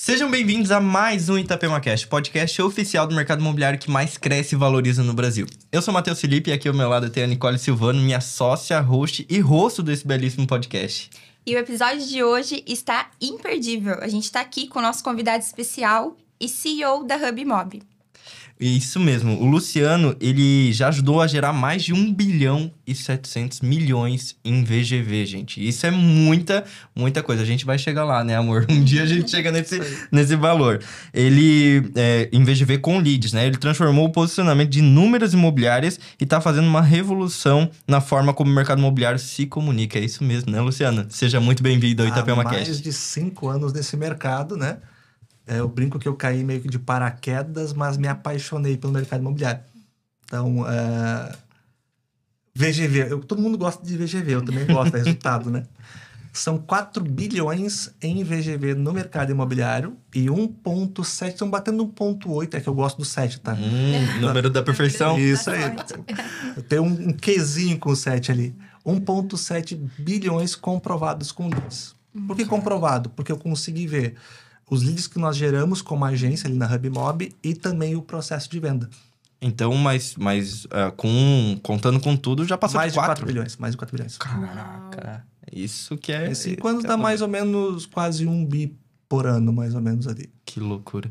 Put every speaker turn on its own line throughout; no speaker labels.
Sejam bem-vindos a mais um ItapemaCast, podcast oficial do mercado imobiliário que mais cresce e valoriza no Brasil. Eu sou o Matheus Felipe e aqui ao meu lado tem a Nicole Silvano, minha sócia, host e rosto desse belíssimo podcast.
E o episódio de hoje está imperdível. A gente está aqui com o nosso convidado especial e CEO da HubMob.
Isso mesmo, o Luciano, ele já ajudou a gerar mais de 1 bilhão e 700 milhões em VGV, gente. Isso é muita coisa. A gente vai chegar lá, né, amor? Um dia a gente chega nesse valor. Ele, em VGV com leads, né? Ele transformou o posicionamento de inúmeras imobiliárias e tá fazendo uma revolução na forma como o mercado imobiliário se comunica. É isso mesmo, né, Luciano? Seja muito bem-vindo ao ItapemaCast.
Mais de 5 anos nesse mercado, né? Eu brinco que eu caí meio que de paraquedas, mas me apaixonei pelo mercado imobiliário. Então, VGV, todo mundo gosta de VGV, eu também gosto do resultado, né? São 4 bilhões em VGV no mercado imobiliário e 1,7, estão batendo 1,8, é que eu gosto do 7, tá?
Número da perfeição.
Isso aí. Eu tenho um quezinho com o 7 ali. 1,7 bilhões comprovados com leads. Por que comprovado? Porque eu consegui ver os leads que nós geramos como agência ali na HubMob e também o processo de venda.
Então, contando com tudo, já passou
mais
de 4
bilhões. Mais de 4 bilhões.
Caraca, isso que é...
Em 5 anos dá mais ou menos quase 1 bi por ano, mais ou menos ali.
Que loucura.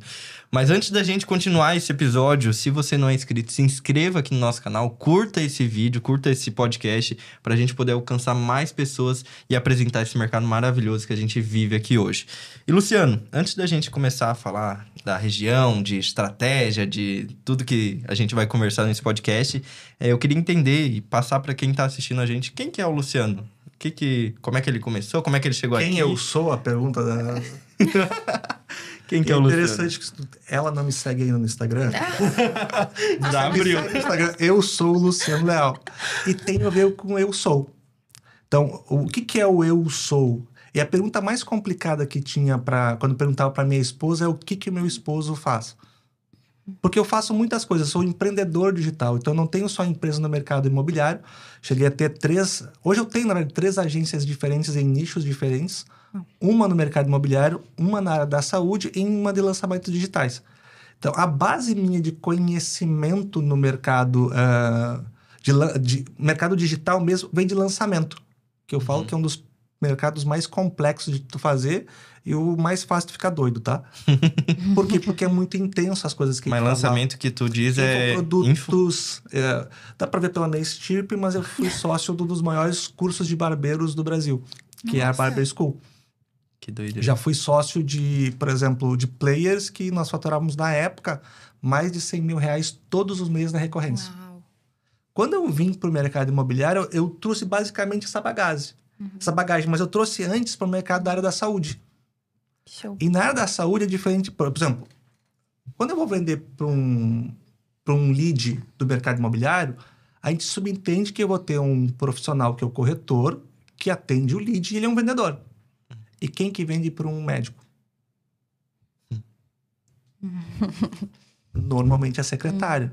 Mas antes da gente continuar esse episódio, se você não é inscrito, se inscreva aqui no nosso canal, curta esse vídeo, curta esse podcast, para a gente poder alcançar mais pessoas e apresentar esse mercado maravilhoso que a gente vive aqui hoje. E Luciano, antes da gente começar a falar da região, de estratégia, de tudo que a gente vai conversar nesse podcast, eu queria entender e passar para quem está assistindo a gente, quem que é o Luciano? Como é que ele começou? Como é que ele chegou aqui?
Quem eu sou? A pergunta da...
Quem que é o Luciano?
Interessante que ela não me segue ainda no Instagram.
Já abriu.
Eu sou o Luciano Leal. E tem a ver com eu sou. Então, o que é o eu sou? E a pergunta mais complicada que tinha quando perguntava para minha esposa é o que o meu esposo faz. Porque eu faço muitas coisas, eu sou empreendedor digital, então eu não tenho só empresa no mercado imobiliário. Cheguei a ter 3... Hoje eu tenho, na verdade, 3 agências diferentes em nichos diferentes. Uma no mercado imobiliário, uma na área da saúde e uma de lançamentos digitais. Então, a base minha de conhecimento no mercado, de mercado digital mesmo, vem de lançamento. Que eu falo que é um dos mercados mais complexos de tu fazer e o mais fácil de ficar doido, tá? Por quê? Porque é muito intenso as coisas que...
Mas lançamento que tu diz é...
produtos... dá pra ver pela minha estirpe, mas eu fui sócio de um dos maiores cursos de barbeiros do Brasil, que é a Barber School.
Que doideira.
Já fui sócio de, por exemplo, de players que nós faturávamos na época mais de 100 mil reais todos os meses na recorrência.
Uau.
Quando eu vim para o mercado imobiliário, eu trouxe basicamente essa bagagem. Mas eu trouxe antes para o mercado da área da saúde.
Show.
E na área da saúde é diferente. Por exemplo, quando eu vou vender para um lead do mercado imobiliário, a gente subentende que eu vou ter um profissional que é o corretor, que atende o lead e ele é um vendedor. E quem que vende para um médico? Normalmente a secretária.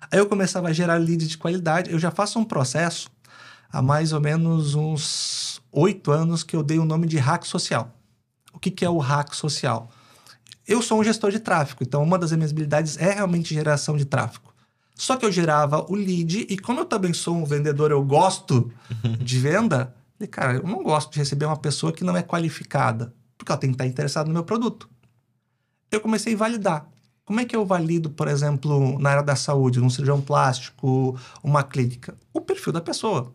Aí eu começava a gerar leads de qualidade. Eu já faço um processo há mais ou menos uns 8 anos que eu dei o nome de hack social. O que é o hack social? Eu sou um gestor de tráfego, então uma das minhas habilidades é realmente geração de tráfego. Só que eu gerava o lead e como eu também sou um vendedor, eu gosto de venda... Falei, cara, eu não gosto de receber uma pessoa que não é qualificada, porque ela tem que estar interessada no meu produto. Eu comecei a validar. Como é que eu valido, por exemplo, na área da saúde, um cirurgião plástico, uma clínica? O perfil da pessoa.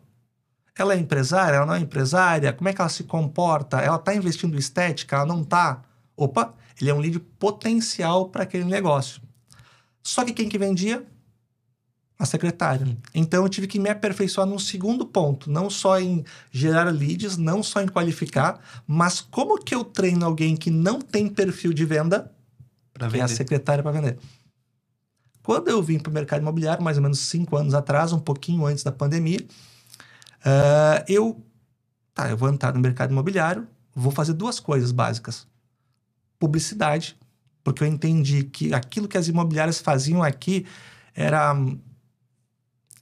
Ela é empresária? Ela não é empresária? Como é que ela se comporta? Ela está investindo em estética? Ela não está? Opa, ele é um lead potencial para aquele negócio. Só que quem que vendia? A secretária. Então, eu tive que me aperfeiçoar num segundo ponto. Não só em gerar leads, não só em qualificar, mas como que eu treino alguém que não tem perfil de venda, que é a secretária para vender. Quando eu vim para o mercado imobiliário, mais ou menos 5 anos atrás, um pouquinho antes da pandemia, eu vou entrar no mercado imobiliário, vou fazer 2 coisas básicas. Publicidade, porque eu entendi que aquilo que as imobiliárias faziam aqui era...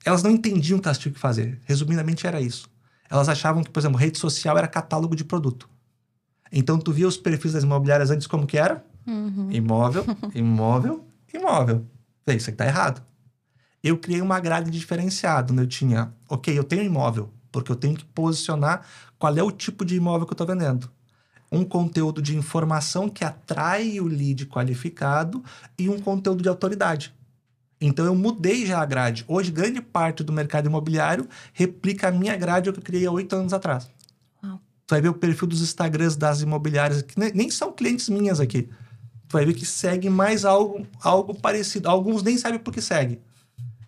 Elas não entendiam o que elas tinham que fazer. Resumidamente, era isso. Elas achavam que, por exemplo, rede social era catálogo de produto. Então, tu via os perfis das imobiliárias antes como que era? Imóvel, imóvel, imóvel. Vê, isso aqui tá errado. Eu criei uma grade diferenciada, onde eu tinha... Ok, eu tenho imóvel, porque eu tenho que posicionar qual é o tipo de imóvel que eu tô vendendo. Um conteúdo de informação que atrai o lead qualificado e um conteúdo de autoridade. Então, eu mudei já a grade. Hoje, grande parte do mercado imobiliário replica a minha grade que eu criei há 8 anos atrás.
Uau.
Tu vai ver o perfil dos Instagrams das imobiliárias, que nem são clientes minhas aqui. Tu vai ver que segue mais algo parecido. Alguns nem sabem por que segue.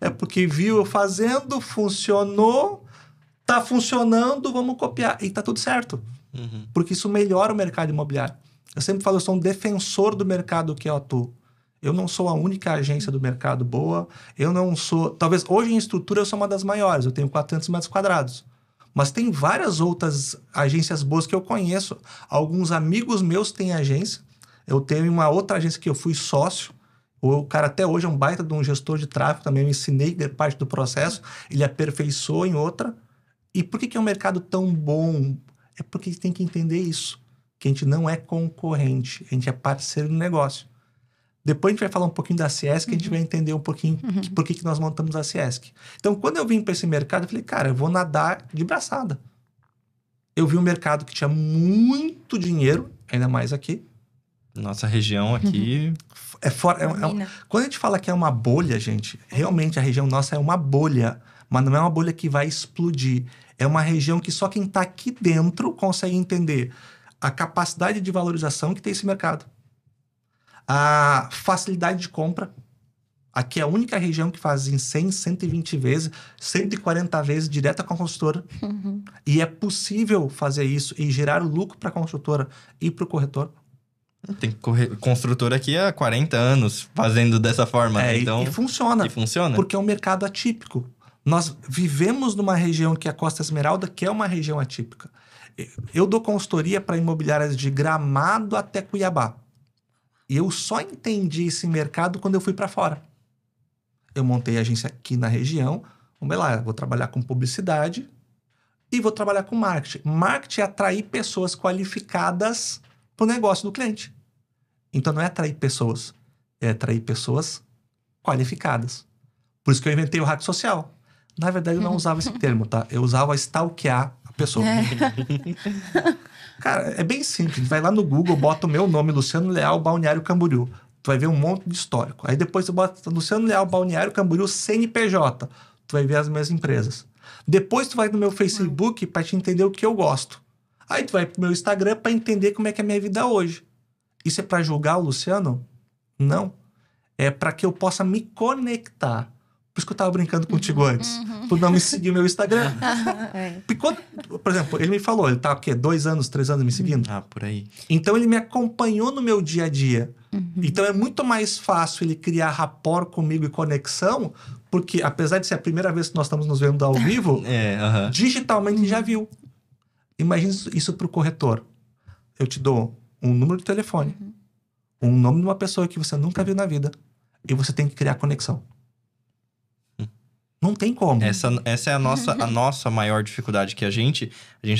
É porque viu eu fazendo, funcionou, tá funcionando, vamos copiar. E tá tudo certo. Porque isso melhora o mercado imobiliário. Eu sempre falo, eu sou um defensor do mercado que eu atuo. Eu não sou a única agência do mercado boa. Eu não sou... Talvez hoje em estrutura eu sou uma das maiores. Eu tenho 400 metros quadrados. Mas tem várias outras agências boas que eu conheço. Alguns amigos meus têm agência. Eu tenho uma outra agência que eu fui sócio. O cara até hoje é um baita de um gestor de tráfego. Também eu ensinei parte do processo. Ele aperfeiçoou em outra. E por que é um mercado tão bom? É porque tem que entender isso. Que a gente não é concorrente. A gente é parceiro do negócio. Depois a gente vai falar um pouquinho da Ciesc, a gente vai entender um pouquinho por que nós montamos a Ciesc. Então, quando eu vim para esse mercado, eu falei, cara, eu vou nadar de braçada. Eu vi um mercado que tinha muito dinheiro, ainda mais aqui.
Nossa região aqui...
Quando a gente fala que é uma bolha, gente, realmente a região nossa é uma bolha. Mas não é uma bolha que vai explodir. É uma região que só quem está aqui dentro consegue entender a capacidade de valorização que tem esse mercado. A facilidade de compra. Aqui é a única região que faz em 100, 120 vezes, 140 vezes direto com a construtora. E é possível fazer isso e gerar lucro para a construtora e para o corretor.
Tem construtor aqui há 40 anos fazendo dessa forma. Então,
e funciona.
E funciona.
Porque é um mercado atípico. Nós vivemos numa região que é a Costa Esmeralda, que é uma região atípica. Eu dou consultoria para imobiliárias de Gramado até Cuiabá. E eu só entendi esse mercado quando eu fui para fora. Eu montei a agência aqui na região. Vamos lá, vou trabalhar com publicidade e vou trabalhar com marketing. Marketing é atrair pessoas qualificadas para o negócio do cliente. Então não é atrair pessoas, é atrair pessoas qualificadas. Por isso que eu inventei o hack social. Na verdade, eu não usava esse termo, tá? Eu usava stalkear a pessoa. Cara, é bem simples. Vai lá no Google, bota o meu nome, Luciano Leal, Balneário Camboriú. Tu vai ver um monte de histórico. Aí depois tu bota Luciano Leal, Balneário Camboriú, CNPJ. Tu vai ver as minhas empresas. Depois tu vai no meu Facebook para te entender o que eu gosto. Aí tu vai pro meu Instagram para entender como é que é a minha vida hoje. Isso é para julgar o Luciano? Não. É para que eu possa me conectar. Por isso que eu tava brincando contigo antes. Tu não me seguir no meu Instagram. Porque quando, por exemplo, ele me falou, ele tá o quê? 2 anos, 3 anos me seguindo?
Ah, por aí.
Então ele me acompanhou no meu dia a dia. Então é muito mais fácil ele criar rapport comigo e conexão, porque apesar de ser a primeira vez que nós estamos nos vendo ao vivo, digitalmente ele já viu. Imagina isso pro corretor. Eu te dou um número de telefone, um nome de uma pessoa que você nunca viu na vida, e você tem que criar conexão. Não tem como.
Essa é a nossa maior dificuldade, que a gente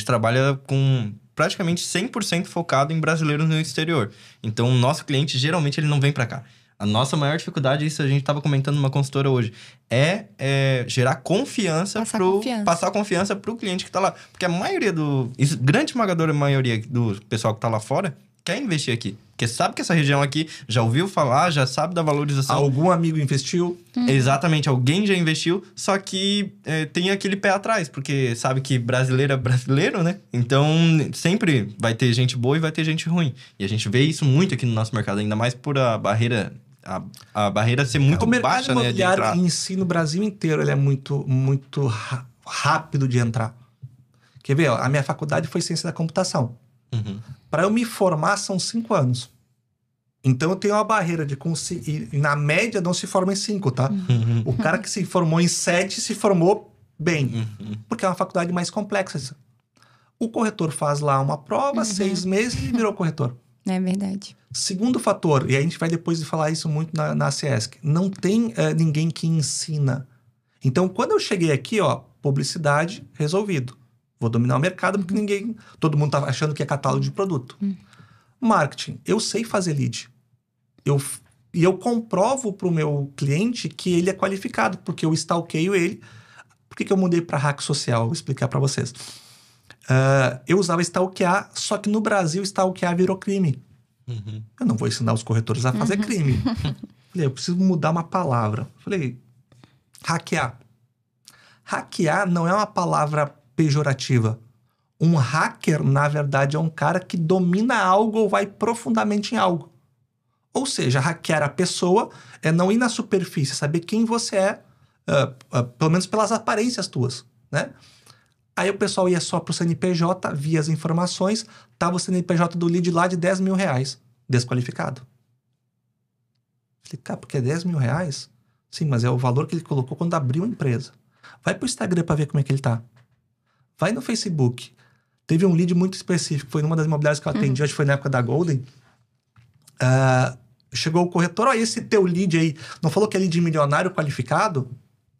trabalha com praticamente 100% focado em brasileiros no exterior. Então, o nosso cliente, geralmente, ele não vem para cá. A nossa maior dificuldade, isso a gente estava comentando numa consultora hoje, é gerar confiança, passar confiança pro cliente que está lá. Porque a maioria grande esmagadora maioria do pessoal que está lá fora quer investir aqui. Porque sabe que essa região aqui já ouviu falar, já sabe da valorização.
Algum amigo investiu.
Exatamente, alguém já investiu, só que tem aquele pé atrás, porque sabe que brasileiro é brasileiro, né? Então, sempre vai ter gente boa e vai ter gente ruim. E a gente vê isso muito aqui no nosso mercado, ainda mais por a barreira... A barreira ser muito baixa, né?
O mercado imobiliário em si, no Brasil inteiro, ele é muito rápido de entrar. Quer ver? Ó, a minha faculdade foi ciência da computação. Para eu me formar, são 5 anos. Então, eu tenho uma barreira de conseguir... E na média, não se forma em 5, tá? O cara que se formou em 7, se formou bem. Porque é uma faculdade mais complexa. O corretor faz lá uma prova, 6 meses e virou corretor.
É verdade.
Segundo fator, e a gente vai depois falar isso muito na Ciesc, não tem ninguém que ensina. Então, quando eu cheguei aqui, ó, publicidade, resolvido. Vou dominar o mercado porque todo mundo tá achando que é catálogo de produto. Marketing. Eu sei fazer lead. E eu comprovo pro meu cliente que ele é qualificado, porque eu stalkeio ele. Por que eu mudei para hack social? Vou explicar para vocês. Eu usava stalkear, só que no Brasil stalkear virou crime. Eu não vou ensinar os corretores a fazer crime. Falei, eu preciso mudar uma palavra. Falei, hackear. Hackear não é uma palavra pejorativa. Um hacker, na verdade, é um cara que domina algo ou vai profundamente em algo. Ou seja, hackear a pessoa é não ir na superfície, saber quem você é, pelo menos pelas aparências tuas, né? Aí o pessoal ia só pro CNPJ, via as informações, tava o CNPJ do lead lá de 10 mil reais, desqualificado. Falei, tá, porque é 10 mil reais? Sim, mas é o valor que ele colocou quando abriu a empresa. Vai pro Instagram para ver como é que ele tá. Vai no Facebook. Teve um lead muito específico, foi numa das imobiliárias que eu atendi, acho que foi na época da Golden. Chegou o corretor, esse teu lead aí, não falou que é lead milionário qualificado?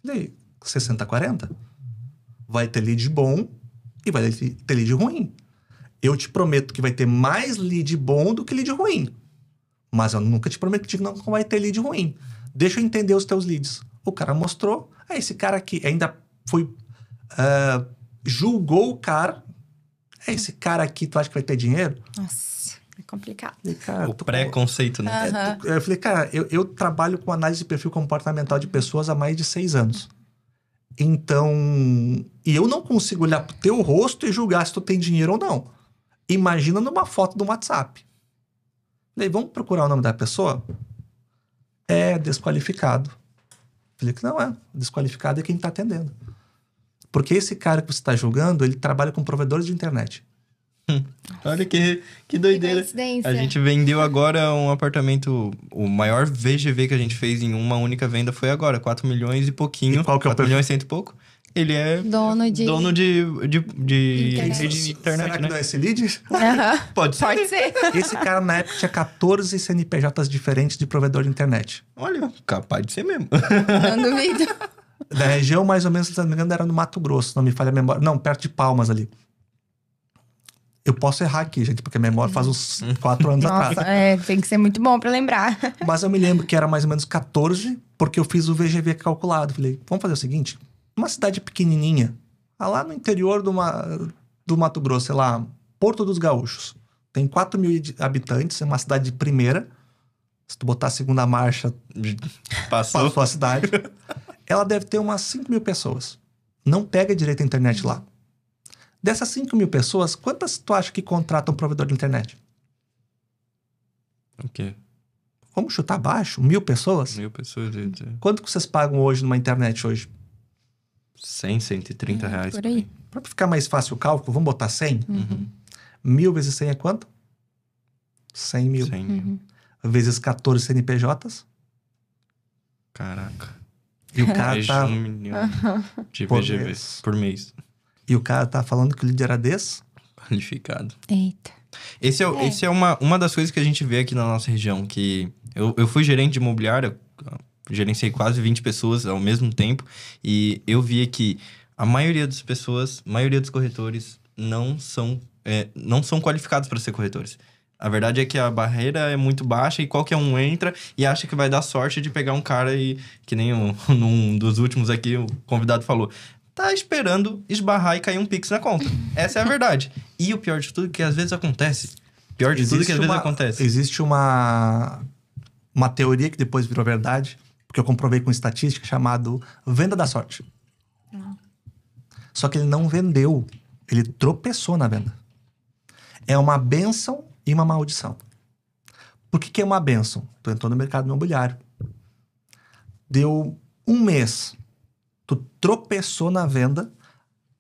Falei, 60-40? Vai ter lead bom e vai ter lead ruim. Eu te prometo que vai ter mais lead bom do que lead ruim. Mas eu nunca te prometo que não vai ter lead ruim. Deixa eu entender os teus leads. O cara mostrou, esse cara aqui ainda foi... julgou o cara. Esse cara aqui, tu acha que vai ter dinheiro?
Nossa, é complicado.
Falei, cara,
O preconceito, né?
eu falei, cara, eu trabalho com análise de perfil comportamental de pessoas há mais de 6 anos. Então, e eu não consigo olhar pro teu rosto e julgar se tu tem dinheiro ou não. Imagina numa foto do WhatsApp. Falei, vamos procurar o nome da pessoa? É desqualificado. Falei que não é. Desqualificado é quem tá atendendo. Porque esse cara que você está julgando, ele trabalha com provedores de internet.
Olha que doideira.
Coincidência.
A gente vendeu agora um apartamento, o maior VGV que a gente fez em uma única venda foi agora, 4 milhões e pouquinho.
E qual que é o
4 milhões e cento e pouco. Ele é
Dono de
rede de internet,
Será que
né?
não é esse lead?
Pode ser.
Pode ser.
Esse cara, na época, tinha 14 CNPJs diferentes de provedor de internet.
Olha, capaz de ser mesmo.
Não duvido.
Da região, mais ou menos, se não me engano, era no Mato Grosso, não me falha a memória. Não, perto de Palmas ali. Eu posso errar aqui, gente, porque a memória faz uns 4 anos
Nossa,
atrás.
tem que ser muito bom pra lembrar.
Mas eu me lembro que era mais ou menos 14, porque eu fiz o VGV calculado. Falei, vamos fazer o seguinte, uma cidade pequenininha, lá no interior do Mato Grosso, sei lá, Porto dos Gaúchos. Tem 4 mil habitantes, é uma cidade de primeira. Se tu botar a segunda marcha, passou a cidade. Ela deve ter umas 5 mil pessoas. Não pega direito a internet lá. Dessas 5 mil pessoas, quantas tu acha que contratam um provedor de internet?
O quê?
Vamos chutar baixo? 1.000 pessoas?
1.000 pessoas.
Quanto que vocês pagam hoje numa internet hoje?
100, 130 reais.
Por aí.
Pra ficar mais fácil o cálculo, vamos botar 100?
Uhum.
1.000 vezes 100 é quanto? 100 mil.
100 mil.
Vezes 14 CNPJs.
Caraca.
E o cara
Mais de
tá...
1 milhão de
Por
VGV
mês.
por mês.
E o cara tá falando que o lead era desse?
Qualificado.
Eita.
Esse é uma das coisas que a gente vê aqui na nossa região, que eu fui gerente de imobiliária, gerenciei quase 20 pessoas ao mesmo tempo, e eu via que a maioria das pessoas, a maioria dos corretores não são qualificados para ser corretores. A verdade é que a barreira é muito baixa e qualquer um entra e acha que vai dar sorte de pegar um cara e, que nem num dos últimos aqui, o convidado falou, tá esperando esbarrar e cair um Pix na conta. Essa é a verdade. E o pior de tudo que às vezes acontece. Pior de tudo que às vezes acontece.
Existe uma teoria que depois virou verdade, porque eu comprovei com estatística, chamado venda da sorte. Só que ele não vendeu. Ele tropeçou na venda. É uma bênção e uma maldição. Por que é uma bênção? Tu entrou no mercado imobiliário. Deu um mês. Tu tropeçou na venda.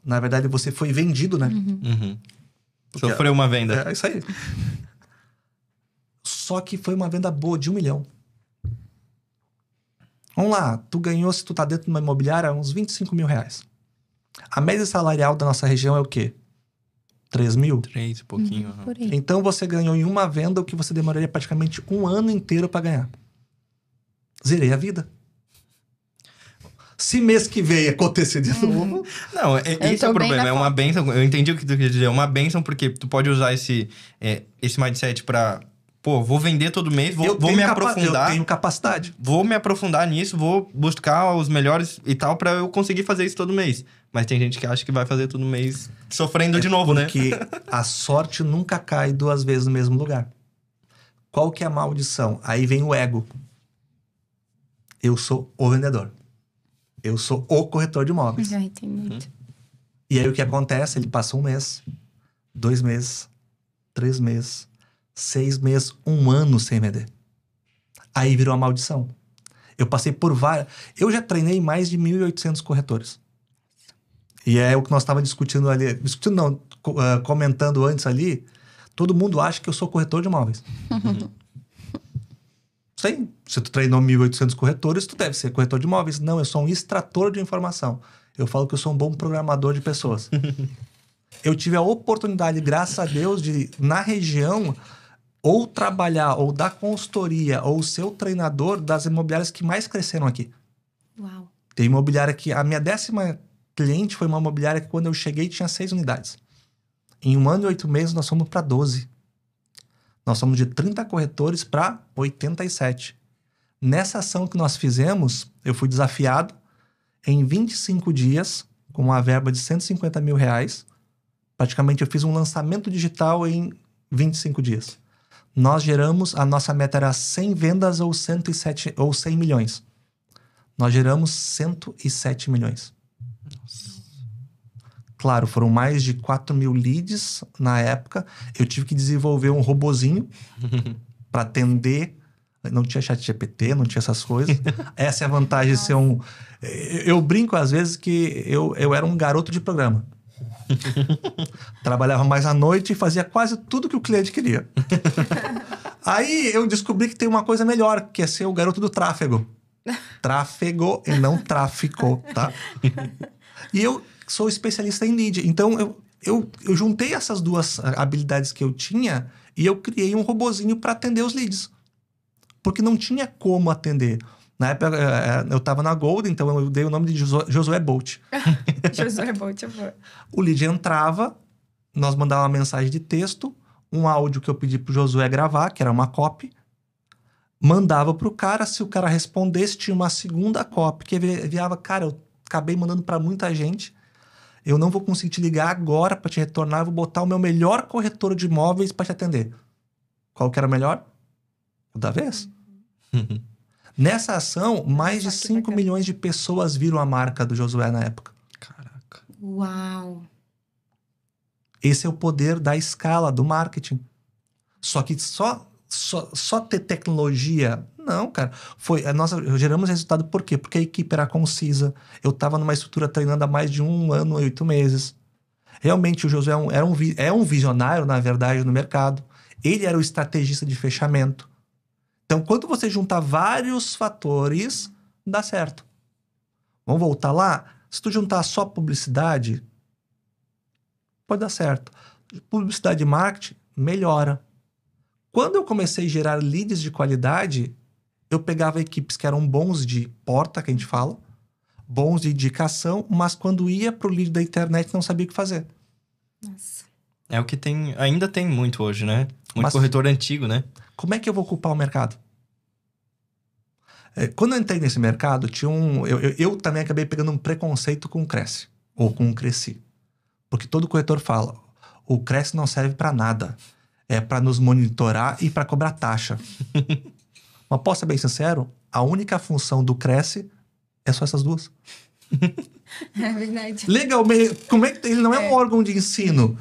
Na verdade, você foi vendido, né?
Uhum. Sofreu uma venda.
É isso aí. Só que foi uma venda boa, de 1 milhão. Vamos lá, tu ganhou, se tu tá dentro de uma imobiliária, uns 25 mil reais. A média salarial da nossa região é o quê? 3 mil?
3 e pouquinho. Uhum.
Por aí.
Então você ganhou em uma venda o que você demoraria praticamente 1 ano inteiro para ganhar. Zerei a vida. Se mês que vem acontecer de novo...
Não, esse é o problema. É uma bênção. Eu entendi o que tu quer dizer. É uma bênção porque tu pode usar esse mindset pra... Pô, vou vender todo mês, vou me aprofundar.
Eu tenho capacidade.
Vou me aprofundar nisso, vou buscar os melhores e tal pra eu conseguir fazer isso todo mês. Mas tem gente que acha que vai fazer todo mês sofrendo de novo, né?
Porque a sorte nunca cai 2 vezes no mesmo lugar. Qual que é a maldição? Aí vem o ego. Eu sou o vendedor. Eu sou o corretor de imóveis.
Ai, tem muito.
E aí o que acontece? Ele passa 1 mês, 2 meses, 3 meses, 6 meses, 1 ano sem vender. Aí virou uma maldição. Eu passei por várias... Eu já treinei mais de 1.800 corretores. E é o que nós estávamos discutindo ali. Discutindo não, comentando antes ali. Todo mundo acha que eu sou corretor de imóveis. Sim, se tu treinou 1.800 corretores, tu deve ser corretor de imóveis. Não, eu sou um extrator de informação. Eu falo que eu sou um bom programador de pessoas. Eu tive a oportunidade, graças a Deus, de, na região, ou trabalhar, ou dar consultoria, ou ser o treinador das imobiliárias que mais cresceram aqui.
Uau.
Tem imobiliária que... A minha 10ª cliente foi uma imobiliária que, quando eu cheguei, tinha 6 unidades. Em 1 ano e 8 meses, nós fomos para 12. Nós fomos de 30 corretores para 87. Nessa ação que nós fizemos, eu fui desafiado em 25 dias, com uma verba de R$150 mil. Praticamente eu fiz um lançamento digital em 25 dias. Nós geramos, a nossa meta era 100 vendas ou 107 ou 100 milhões. Nós geramos 107 milhões. Claro, foram mais de 4.000 leads na época. Eu tive que desenvolver um robozinho para atender. Não tinha ChatGPT, não tinha essas coisas. Essa é a vantagem de ser um... Eu brinco às vezes que eu era um garoto de programa. Trabalhava mais à noite e fazia quase tudo que o cliente queria. Aí eu descobri que tem uma coisa melhor, que é ser o garoto do tráfego. Tráfego e não tráfico, tá? E eu sou especialista em lead. Então, eu juntei essas 2 habilidades que eu tinha e eu criei um robozinho para atender os leads. Porque não tinha como atender. Na época, eu estava na Gold, então eu dei o nome de Josué Bolt.
Josué Bolt, eu vou.
O lead entrava, nós mandávamos uma mensagem de texto, um áudio que eu pedi pro Josué gravar, que era uma copy, mandava pro cara, se o cara respondesse, tinha uma segunda copy, que enviava, cara, eu acabei mandando para muita gente, eu não vou conseguir te ligar agora para te retornar, eu vou botar o meu melhor corretor de imóveis para te atender. Qual que era o melhor? O da vez. Nessa ação, mais de 5 milhões de pessoas viram a marca do Josué na época.
Caraca.
Uau.
Esse é o poder da escala, do marketing. Só que só ter tecnologia... Não, cara. Nós geramos resultado por quê? Porque a equipe era concisa. Eu estava numa estrutura treinando há mais de 1 ano e 8 meses. Realmente, o Josué é um visionário, na verdade, no mercado. Ele era o estrategista de fechamento. Então, quando você juntar vários fatores, dá certo. Vamos voltar lá? Se tu juntar só publicidade, pode dar certo. Publicidade e marketing, melhora. Quando eu comecei a gerar leads de qualidade, eu pegava equipes que eram bons de porta, que a gente fala, bons de indicação, mas quando ia pro lead da internet não sabia o que fazer.
Nossa.
É o que ainda tem muito hoje, né? Muito corretor antigo, né?
Como é que eu vou ocupar o mercado? Quando eu entrei nesse mercado, eu também acabei pegando um preconceito com o Cresce, ou com o Cresci. Porque todo corretor fala, o Cresce não serve para nada. É para nos monitorar e para cobrar taxa. Mas posso ser bem sincero, a única função do Cresce é só essas 2.
É verdade.
Legal, como é que ele não é um órgão de ensino?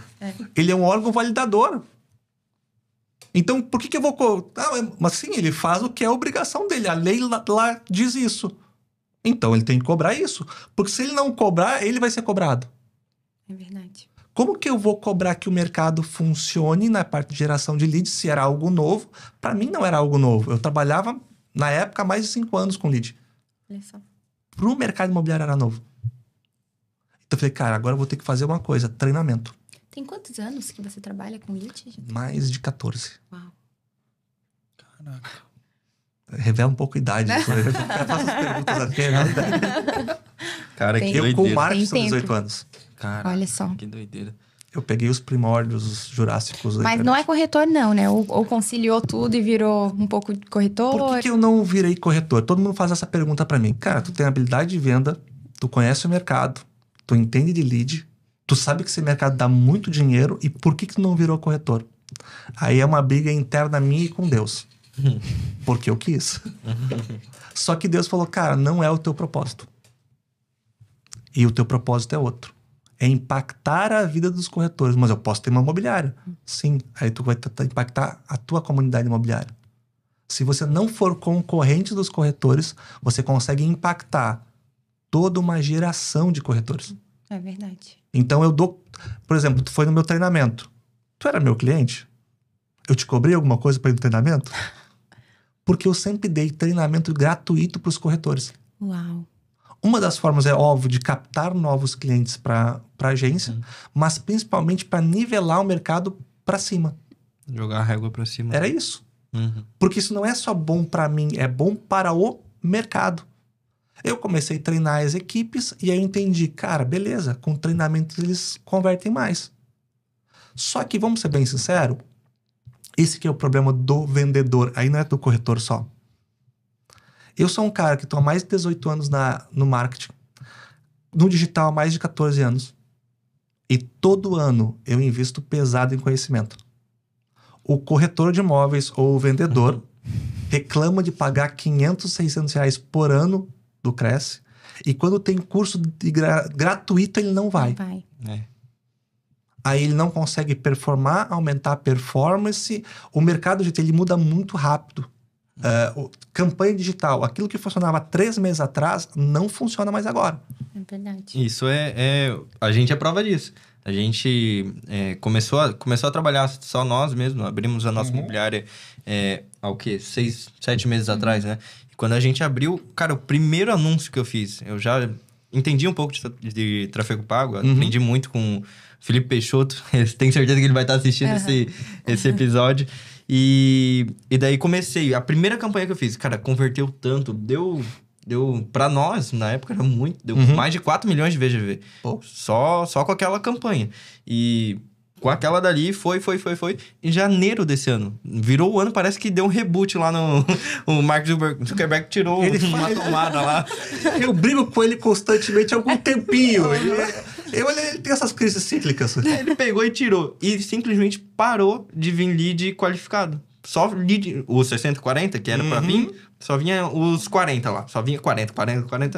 Ele é um órgão validador. Então, por que eu vou... mas sim, ele faz o que é a obrigação dele. A lei lá diz isso. Então, ele tem que cobrar isso. Porque se ele não cobrar, ele vai ser cobrado.
É verdade.
Como que eu vou cobrar que o mercado funcione na parte de geração de leads se era algo novo? Para mim, não era algo novo. Eu trabalhava, na época, há mais de 5 anos com lead.
Olha só.
Para o mercado imobiliário era novo. Então, eu falei, cara, agora eu vou ter que fazer uma coisa. Treinamento.
Tem quantos anos que você trabalha com lead?
Mais de 14.
Uau.
Caraca.
Revela um pouco a idade. Eu faço as perguntas aqui, revela a idade.
Cara, que
Tem-
Eu com
doideira.
marketing são
Tem
18
tempo.
anos.
Cara,
Olha só.
que doideira.
Eu peguei os primórdios jurássicos da
Mas
internet.
não é corretor, não, né? Ou conciliou tudo e virou um pouco de corretor.
Por que eu não virei corretor? Todo mundo faz essa pergunta pra mim. Cara, tu tem habilidade de venda, tu conhece o mercado, tu entende de lead, tu sabe que esse mercado dá muito dinheiro e por que tu não virou corretor? Aí é uma briga interna minha e com Deus. Porque eu quis. Só que Deus falou, cara, não é o teu propósito. E o teu propósito é outro. É impactar a vida dos corretores. Mas eu posso ter uma imobiliária. Sim. Aí tu vai tentar impactar a tua comunidade imobiliária. Se você não for concorrente dos corretores, você consegue impactar toda uma geração de corretores.
É verdade.
Então eu dou... Por exemplo, tu foi no meu treinamento. Tu era meu cliente? Eu te cobrei alguma coisa para ir no treinamento? Porque eu sempre dei treinamento gratuito para os corretores.
Uau.
Uma das formas, é óbvio, de captar novos clientes para a agência, mas principalmente para nivelar o mercado para cima.
Jogar a régua pra cima.
Era isso.
Uhum.
Porque isso não é só bom para mim, é bom para o mercado. Eu comecei a treinar as equipes e aí eu entendi, cara, beleza, com treinamento eles convertem mais. Só que, vamos ser bem sinceros, esse que é o problema do vendedor, aí não é do corretor só. Eu sou um cara que estou há mais de 18 anos no marketing, no digital há mais de 14 anos. E todo ano eu invisto pesado em conhecimento. O corretor de imóveis ou o vendedor reclama de pagar 500, 600 reais por ano do Cresce. E quando tem curso gratuito, ele não vai.
Vai.
É.
Aí ele não consegue performar, aumentar a performance. O mercado, gente, ele muda muito rápido. Campanha digital, aquilo que funcionava 3 meses atrás, não funciona mais agora.
É verdade.
Isso a gente é prova disso. A gente começou a trabalhar só nós mesmos, abrimos a nossa imobiliária há o quê? 6, 7 meses atrás, né? E quando a gente abriu, cara, o primeiro anúncio que eu fiz, eu já entendi um pouco de tráfego pago, aprendi muito com o Felipe Peixoto, tenho certeza que ele vai estar assistindo esse episódio. E daí comecei, a primeira campanha que eu fiz, cara, converteu tanto, deu pra nós, na época era muito, deu mais de 4 milhões de VGV.
Pô.
Só com aquela campanha. E com aquela dali, foi. Em janeiro desse ano. Virou o ano, parece que deu um reboot lá no... O Mark Zuckerberg tirou uma tomada lá.
Eu brigo com ele constantemente há algum tempinho. Ele tem essas crises cíclicas.
Ele pegou e tirou. E simplesmente parou de vir lead qualificado. Só lead... Os 640, que era pra vir, só vinha os 40 lá. Só vinha 40.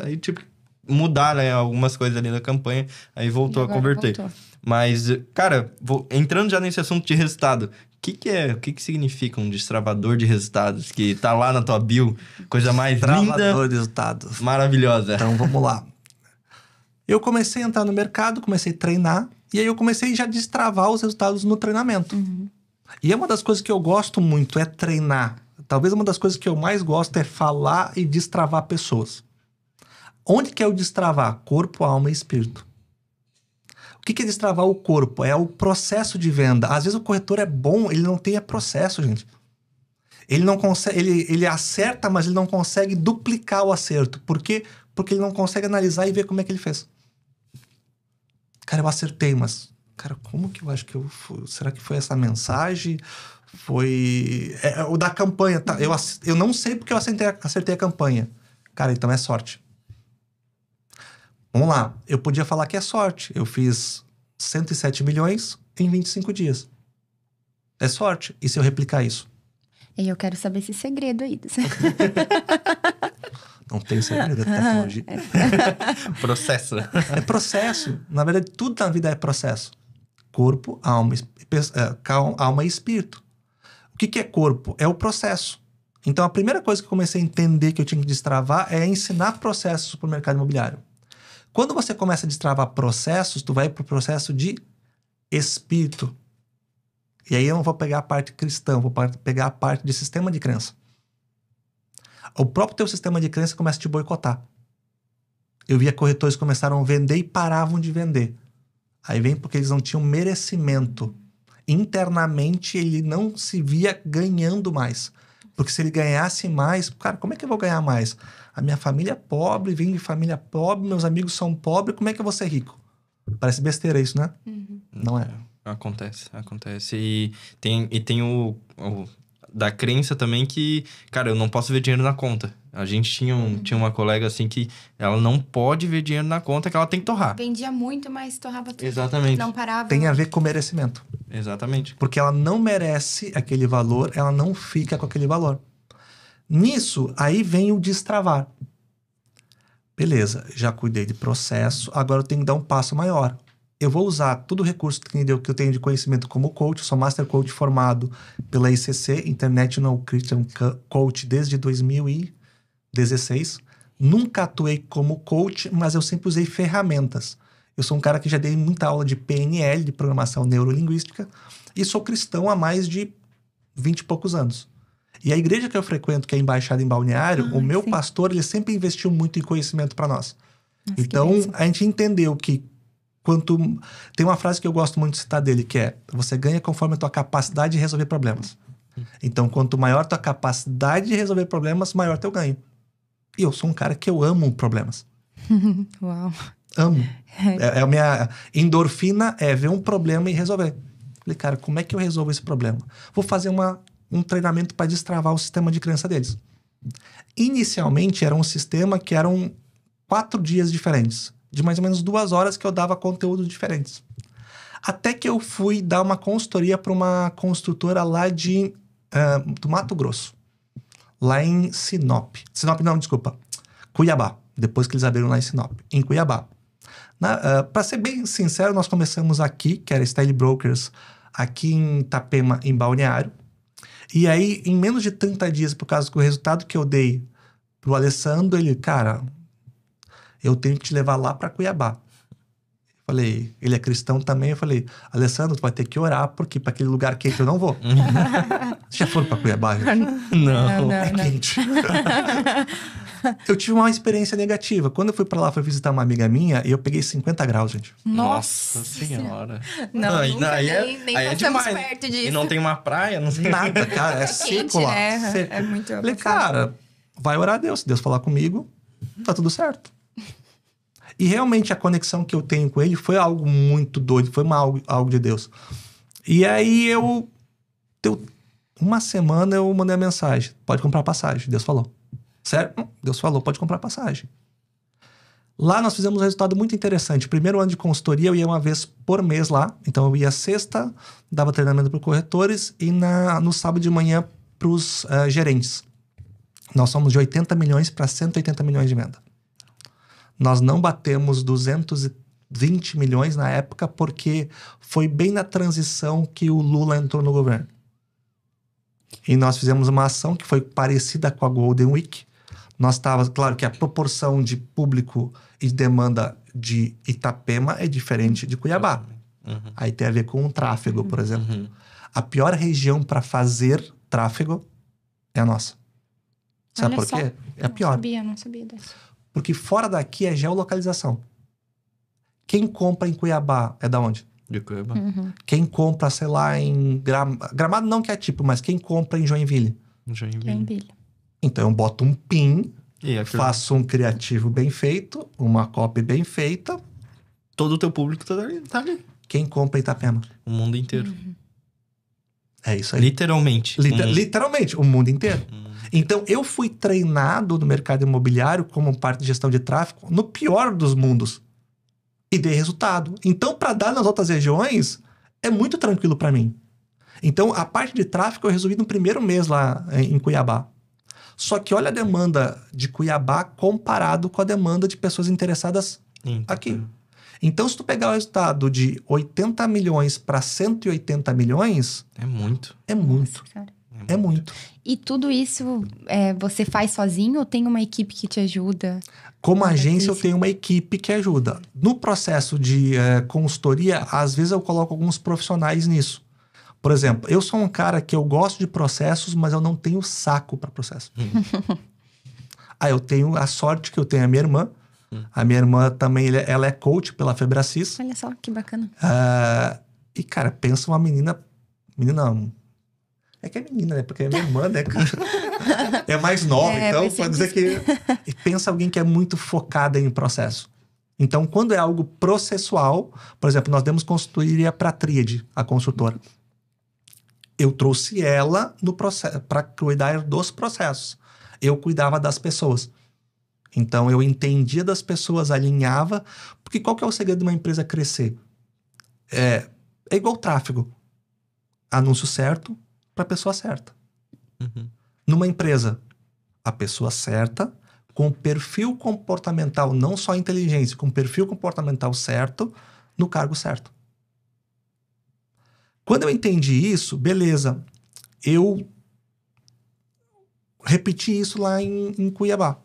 Aí, tipo, mudaram algumas coisas ali na campanha. Aí voltou a converter.
Voltou.
Mas, cara, entrando já nesse assunto de resultado, o que significa um destravador de resultados? Que tá lá na tua bio, coisa mais
Travador
linda,
de resultados.
maravilhosa.
Então, vamos lá. Eu comecei a entrar no mercado, comecei a treinar, e aí eu comecei já a destravar os resultados no treinamento. E é uma das coisas que eu gosto muito, é treinar. Talvez uma das coisas que eu mais gosto é falar e destravar pessoas. Onde que é o destravar? Corpo, alma e espírito. O que é destravar o corpo? É o processo de venda. Às vezes o corretor é bom, ele não tem processo, gente. Ele não consegue, ele acerta, mas ele não consegue duplicar o acerto. Por quê? Porque ele não consegue analisar e ver como é que ele fez. Cara, eu acertei, mas... Cara, como que eu acho que eu... Será que foi essa mensagem? Foi... o da campanha, tá? Eu não sei porque eu acertei a campanha. Cara, então é sorte. Vamos lá. Eu podia falar que é sorte. Eu fiz 107 milhões em 25 dias. É sorte. E se eu replicar isso?
E eu quero saber esse segredo aí.
Não tem segredo, é tecnologia.
Processo.
É processo. Na verdade, tudo na vida é processo. Corpo, alma e espírito. O que é corpo? É o processo. Então, a primeira coisa que eu comecei a entender que eu tinha que destravar é ensinar processos para o mercado imobiliário. Quando você começa a destravar processos, tu vai para o processo de espírito. E aí eu não vou pegar a parte cristã, vou pegar a parte de sistema de crença. O próprio teu sistema de crença começa a te boicotar. Eu via corretores que começaram a vender e paravam de vender. Aí vem porque eles não tinham merecimento. Internamente ele não se via ganhando mais. Porque se ele ganhasse mais, cara, como é que eu vou ganhar mais? A minha família é pobre, vim de família pobre, meus amigos são pobres, como é que eu vou ser rico? Parece besteira isso, né? Não é.
Acontece. E tem o da crença também que, cara, eu não posso ver dinheiro na conta. A gente tinha uma colega assim que ela não pode ver dinheiro na conta, que ela tem que torrar.
Vendia muito, mas torrava tudo.
Exatamente.
Não parava.
Tem a ver com merecimento.
Exatamente.
Porque ela não merece aquele valor, ela não fica com aquele valor. Nisso, aí vem o destravar. Beleza, já cuidei de processo, agora eu tenho que dar um passo maior. Eu vou usar todo o recurso que eu tenho de conhecimento como coach, eu sou Master Coach formado pela ICC, International Christian Coach, desde 2016. Nunca atuei como coach, mas eu sempre usei ferramentas. Eu sou um cara que já dei muita aula de PNL, de Programação Neurolinguística, e sou cristão há mais de 20 e poucos anos. E a igreja que eu frequento, que é a Embaixada em Balneário, o meu pastor, ele sempre investiu muito em conhecimento para nós.
Nossa,
então, a gente entendeu que tem uma frase que eu gosto muito de citar dele, que é: você ganha conforme a tua capacidade de resolver problemas. Então, quanto maior a tua capacidade de resolver problemas, maior teu ganho. E eu sou um cara que eu amo problemas.
Uau.
Amo. A minha endorfina é ver um problema e resolver. Falei, cara, como é que eu resolvo esse problema? Vou fazer um treinamento para destravar o sistema de crença deles. Inicialmente, era um sistema que eram 4 dias diferentes. De mais ou menos 2 horas que eu dava conteúdos diferentes. Até que eu fui dar uma consultoria para uma construtora lá do Mato Grosso. Lá em Sinop. Sinop não, desculpa. Cuiabá. Depois que eles abriram lá em Sinop. Em Cuiabá. Para ser bem sincero, nós começamos aqui, que era Style Brokers, aqui em Itapema, em Balneário. E aí, em menos de 30 dias, por causa do resultado que eu dei pro Alessandro, ele, cara, eu tenho que te levar lá para Cuiabá. Eu falei, ele é cristão também. Eu falei, Alessandro, tu vai ter que orar, porque para aquele lugar quente eu não vou. Vocês já foram para Cuiabá, gente?
Não.
É quente. Eu tive uma experiência negativa. Quando eu fui pra lá, fui visitar uma amiga minha, e eu peguei 50 graus, gente.
Nossa senhora.
Não, nunca,
aí
nem
é
passamos
demais.
perto disso.
E não tem uma praia, não sei
Nada, cara. É
quente,
seco lá.
né?
Seco.
É muito
Falei,
abafado.
cara, vai orar a Deus. Se Deus falar comigo, tá tudo certo. E realmente a conexão que eu tenho com ele foi algo muito doido. Foi algo de Deus. E aí deu uma semana eu mandei a mensagem. Pode comprar passagem. Deus falou. Sério? Deus falou, pode comprar passagem. Lá nós fizemos um resultado muito interessante. Primeiro ano de consultoria, eu ia uma vez por mês lá. Então eu ia sexta, dava treinamento para corretores e no sábado de manhã para os gerentes. Nós somos de 80 milhões para 180 milhões de venda. Nós não batemos 220 milhões na época porque foi bem na transição que o Lula entrou no governo. E nós fizemos uma ação que foi parecida com a Golden Week. Nós estávamos, claro que a proporção de público e demanda de Itapema é diferente de Cuiabá. Aí tem a ver com o tráfego, por exemplo. A pior região para fazer tráfego é a nossa. Sabe
Olha
por quê?
só.
É a pior.
Não sabia dessa.
Porque fora daqui é geolocalização. Quem compra em Cuiabá é da onde?
De Cuiabá.
Quem compra, sei lá, em Gramado não que é tipo, mas quem compra em Joinville?
Joinville.
Então eu boto um PIN,
E
faço um criativo bem feito, uma copy bem feita.
todo o teu público tá ali.
Quem compra em Itapema?
O mundo inteiro.
É isso aí.
Literalmente.
Literalmente, o mundo inteiro. Então, eu fui treinado no mercado imobiliário como parte de gestão de tráfego no pior dos mundos. E dei resultado. Então, para dar nas outras regiões, é muito tranquilo para mim. Então, a parte de tráfego eu resolvi no primeiro mês lá em Cuiabá. Só que olha a demanda de Cuiabá comparado com a demanda de pessoas interessadas aqui. Então, se tu pegar o resultado de 80 milhões para 180 milhões...
É muito.
É muito.
Nossa, cara.
É muito.
E tudo isso você faz sozinho ou tem uma equipe que te ajuda?
Como agência, eu tenho uma equipe que ajuda. No processo de consultoria, às vezes eu coloco alguns profissionais nisso. Por exemplo, eu sou um cara que eu gosto de processos, mas eu não tenho saco para processo. Eu tenho a sorte que eu tenho a minha irmã. A minha irmã também, ela é coach pela Febracis.
Olha só, que bacana.
E, cara, pensa uma menina... É que é menina, né? Porque é minha irmã, né, cara? É mais nova, então pode dizer que... E pensa alguém que é muito focada em processo. Então, quando é algo processual, por exemplo, nós demos consultoria para a Tríade, a consultora. Eu trouxe ela no processo para cuidar dos processos. Eu cuidava das pessoas. Então, eu entendia das pessoas, alinhava. Porque qual que é o segredo de uma empresa crescer? É igual tráfego. Anúncio certo para a pessoa certa.
Uhum.
Numa empresa, a pessoa certa, com perfil comportamental, não só inteligência, com perfil comportamental certo, no cargo certo. Quando eu entendi isso, beleza, eu repeti isso lá em Cuiabá.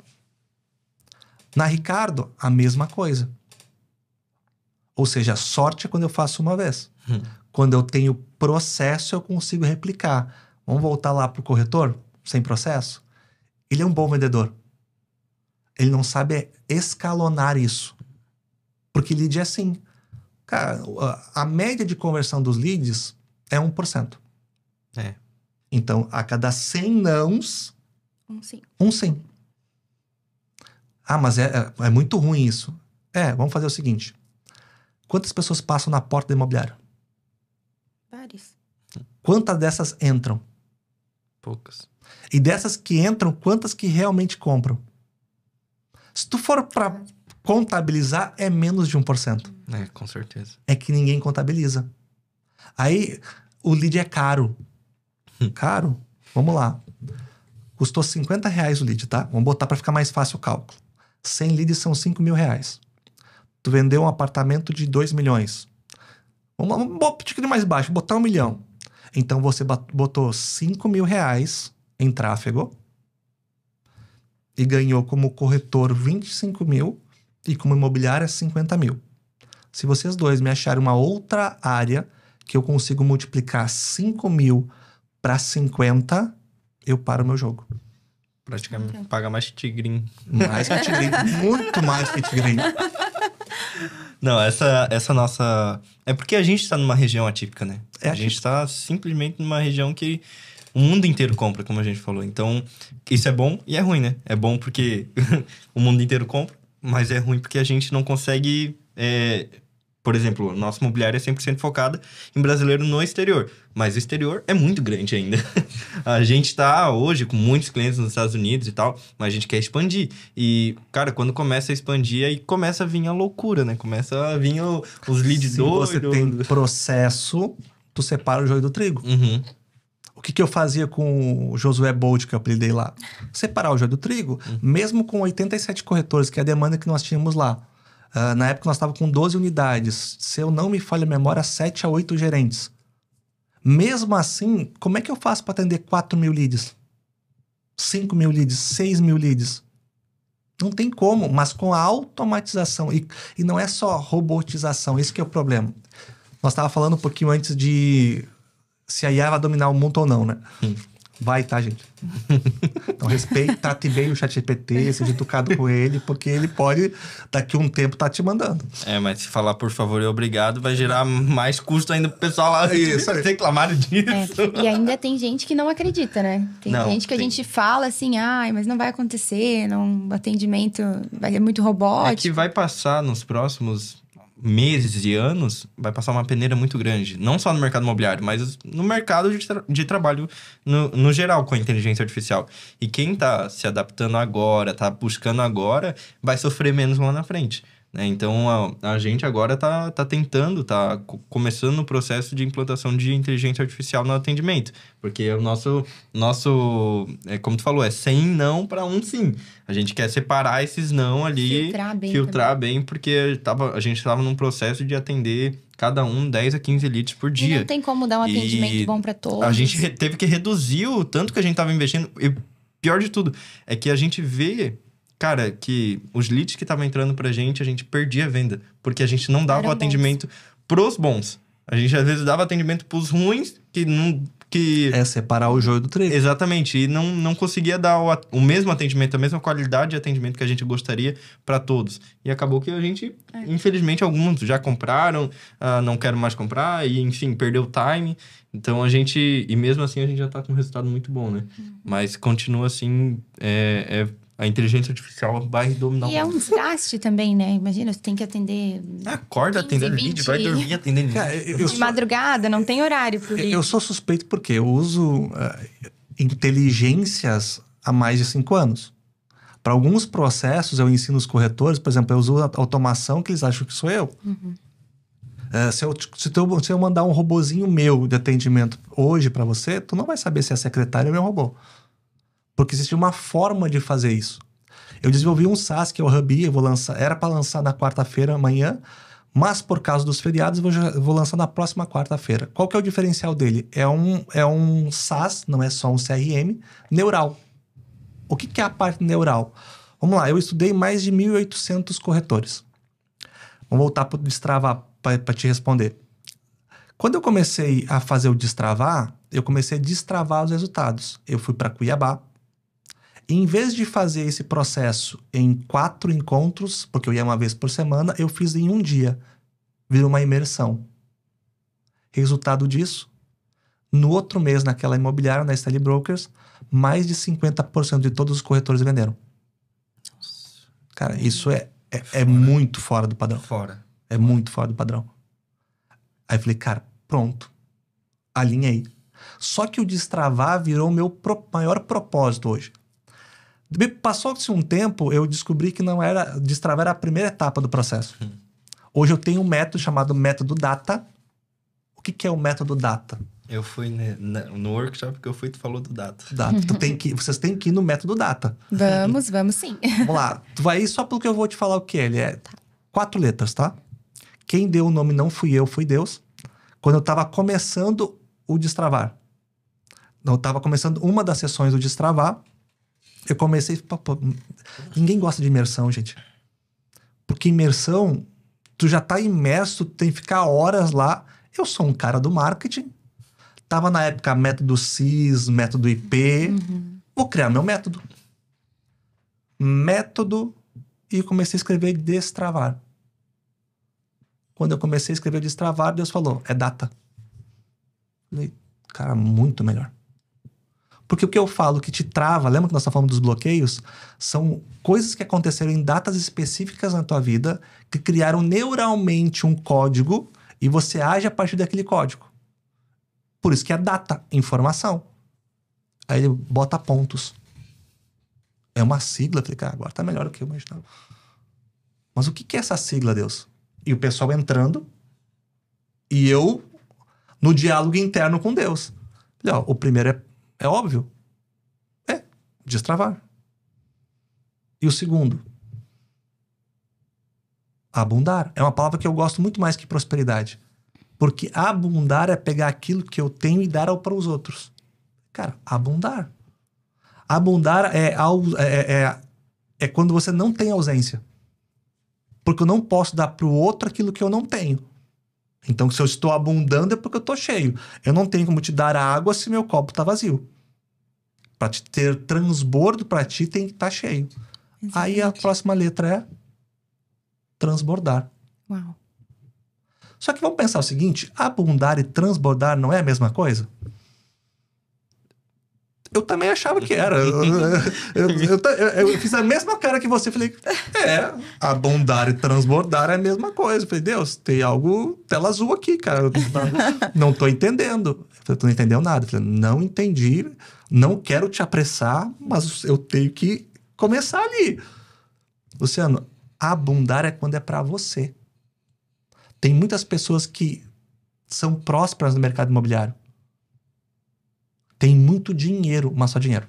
Na Ricardo, a mesma coisa. Ou seja, sorte é quando eu faço uma vez. Quando eu tenho processo, eu consigo replicar. Vamos voltar lá para o corretor, sem processo? Ele é um bom vendedor. Ele não sabe escalonar isso. Porque lead é assim. Cara, a média de conversão dos leads é 1%.
É.
Então, a cada 100 nãos,
Sim.
um sim. Ah, mas é muito ruim isso. Vamos fazer o seguinte. Quantas pessoas passam na porta da imobiliária?
Vários.
Quantas dessas entram?
Poucas.
E dessas que entram, quantas que realmente compram? Se tu for para contabilizar, é menos de 1%.
É, com certeza.
É que ninguém contabiliza. Aí, o lead é caro. Caro? Vamos lá. Custou R$50 o lead, tá? Vamos botar para ficar mais fácil o cálculo. 100 leads são R$5.000. Tu vendeu um apartamento de 2 milhões. Vamos botar mais baixo, botar 1 milhão. Então, você botou R$5.000 em tráfego e ganhou como corretor 25 mil e como imobiliária 50 mil. Se vocês dois me acharem uma outra área que eu consigo multiplicar 5 mil para 50, eu paro o meu jogo.
Praticamente paga mais que tigrinho.
Mais que tigrinho. Muito mais que tigrinho.
Não, essa nossa... É porque a gente tá numa região atípica, né? A gente tá simplesmente numa região que o mundo inteiro compra, como a gente falou. Então, isso é bom e é ruim, né? É bom porque o mundo inteiro compra, mas é ruim porque a gente não consegue... Por exemplo, nossa imobiliária é 100% focada em brasileiro no exterior. Mas o exterior é muito grande ainda. A gente tá hoje com muitos clientes nos Estados Unidos e tal, mas a gente quer expandir. E, cara, quando começa a expandir, aí começa a vir a loucura, né? Começa a vir os leads doidos.
Se você tem processo, tu separa o joio do trigo.
Uhum.
O que eu fazia com o Josué Bolt, que eu apelidei lá? Separar o joio do trigo, mesmo com 87 corretores, que é a demanda que nós tínhamos lá. Na época nós estávamos com 12 unidades. Se eu não me falha a memória, 7 a 8 gerentes. Mesmo assim, como é que eu faço para atender 4 mil leads? 5 mil leads? 6 mil leads? Não tem como, mas com a automatização. E não é só robotização, esse que é o problema. Nós estávamos falando um pouquinho antes de se a IA vai dominar o mundo ou não, né? Vai, tá, gente? Então, trate bem o ChatGPT, seja educado com ele, porque ele pode, daqui a um tempo, tá te mandando.
Mas se falar por favor e obrigado, vai gerar mais custo ainda pro pessoal lá.
Isso aí.
Reclamaram disso.
E ainda tem gente que não acredita, né? Tem gente que a gente fala assim, mas não vai acontecer, o atendimento vai ser muito robótico.
É que vai passar nos próximos meses e anos, vai passar uma peneira muito grande. Não só no mercado imobiliário, mas no mercado de trabalho no geral com a inteligência artificial. E quem tá se adaptando agora, tá buscando agora, vai sofrer menos lá na frente. Né? Então, a gente agora tá tentando, tá começando o processo de implantação de inteligência artificial no atendimento. Porque o nosso como tu falou, é 100 não para um sim. A gente quer separar esses não ali, filtrar bem, porque a gente estava num processo de atender cada 10 a 15 leads por dia.
E não tem como dar um atendimento bom para todos.
A gente teve que reduzir o tanto que a gente estava investindo. E pior de tudo, é que a gente vê... Cara, que os leads que estavam entrando pra gente, a gente perdia a venda. Porque a gente não dava o atendimento pros bons. A gente, às vezes, dava atendimento pros ruins, que não que...
separar o joio do trigo.
Exatamente, e não conseguia dar o mesmo atendimento, a mesma qualidade de atendimento que a gente gostaria para todos. E acabou que a gente, infelizmente, alguns já compraram, não quero mais comprar, e enfim, perdeu o time. Então e mesmo assim a gente já tá com um resultado muito bom, né? Mas continua assim, a inteligência artificial vai dominar o mundo.
E é um desgaste também, né? Imagina, você tem que atender...
Acorda atendendo lead, vai dormir atendendo lead.
De madrugada, não tem horário pro lead.
Eu sou suspeito porque eu uso inteligências há mais de 5 anos. Para alguns processos, eu ensino os corretores, por exemplo, eu uso a automação que eles acham que sou eu. Se eu mandar um robozinho meu de atendimento hoje para você, tu não vai saber se é secretário ou meu robô. Porque existe uma forma de fazer isso. Eu desenvolvi um SaaS, que é o Hubby, era para lançar na quarta-feira, amanhã, mas por causa dos feriados eu vou lançar na próxima quarta-feira. Qual que é o diferencial dele? É um SaaS, não é só um CRM, neural. O que é a parte neural? Vamos lá, eu estudei mais de 1.800 corretores. Vamos voltar para o Destravar para te responder. Quando eu comecei a fazer o Destravar, eu comecei a destravar os resultados. Eu fui para Cuiabá. E em vez de fazer esse processo em 4 encontros, porque eu ia uma vez por semana, eu fiz em um dia. Virou uma imersão. Resultado disso, no outro mês, naquela imobiliária, na Style Brokers, mais de 50% de todos os corretores venderam. Cara, isso é muito fora do padrão. É muito fora do padrão. Aí eu falei, cara, pronto. Alinhei. Só que o Destravar virou o meu maior propósito hoje. Passou-se um tempo, eu descobri que não era... Destravar era a primeira etapa do processo. Hoje eu tenho um método chamado método DATA. O que é o método DATA?
Eu fui no workshop que eu fui, tu falou do DATA.
Vocês têm que ir no método DATA.
Vamos sim.
Vamos lá. Tu vai ir só pelo que eu vou te falar o que é. Ele é 4 letras, tá? Quem deu o nome não fui eu, foi Deus. Quando eu tava começando o Destravar. Eu tava começando uma das sessões do Destravar. Eu comecei... Ninguém gosta de imersão, gente. Porque imersão, tu já tá imerso, tu tem que ficar horas lá. Eu sou um cara do marketing. Tava na época método CIS, método IP. Vou criar meu método. Método. E comecei a escrever Destravar. Quando eu comecei a escrever Destravar, Deus falou, é data. Falei, cara, muito melhor. Porque o que eu falo que te trava, lembra que nós estamos falando dos bloqueios? São coisas que aconteceram em datas específicas na tua vida, que criaram neuralmente um código e você age a partir daquele código. Por isso que é data, informação. Aí ele bota pontos. É uma sigla. Falei, cara, agora tá melhor do que eu imaginava. Mas o que é essa sigla, Deus? E o pessoal entrando e eu no diálogo interno com Deus. Falei, ó, o primeiro é óbvio. Destravar. E o segundo? Abundar. É uma palavra que eu gosto muito mais que prosperidade. Porque abundar é pegar aquilo que eu tenho e dar para os outros. Cara, abundar. Abundar é quando você não tem ausência. Porque eu não posso dar para o outro aquilo que eu não tenho. Então, se eu estou abundando é porque eu estou cheio. Eu não tenho como te dar água se meu copo está vazio. Para te ter transbordo, para ti tem que estar cheio. Exatamente. Aí a próxima letra é transbordar.
Uau.
Só que vamos pensar o seguinte, abundar e transbordar não é a mesma coisa? Eu também achava que era. Eu fiz a mesma cara que você. Falei, abundar e transbordar é a mesma coisa. Falei, Deus, tem algo tela azul aqui, cara. Não tô entendendo. Falei, tu não entendeu nada. Falei, não entendi, não quero te apressar, mas eu tenho que começar ali. Luciano, abundar é quando é pra você. Tem muitas pessoas que são prósperas no mercado imobiliário. Tem muito dinheiro, mas só dinheiro.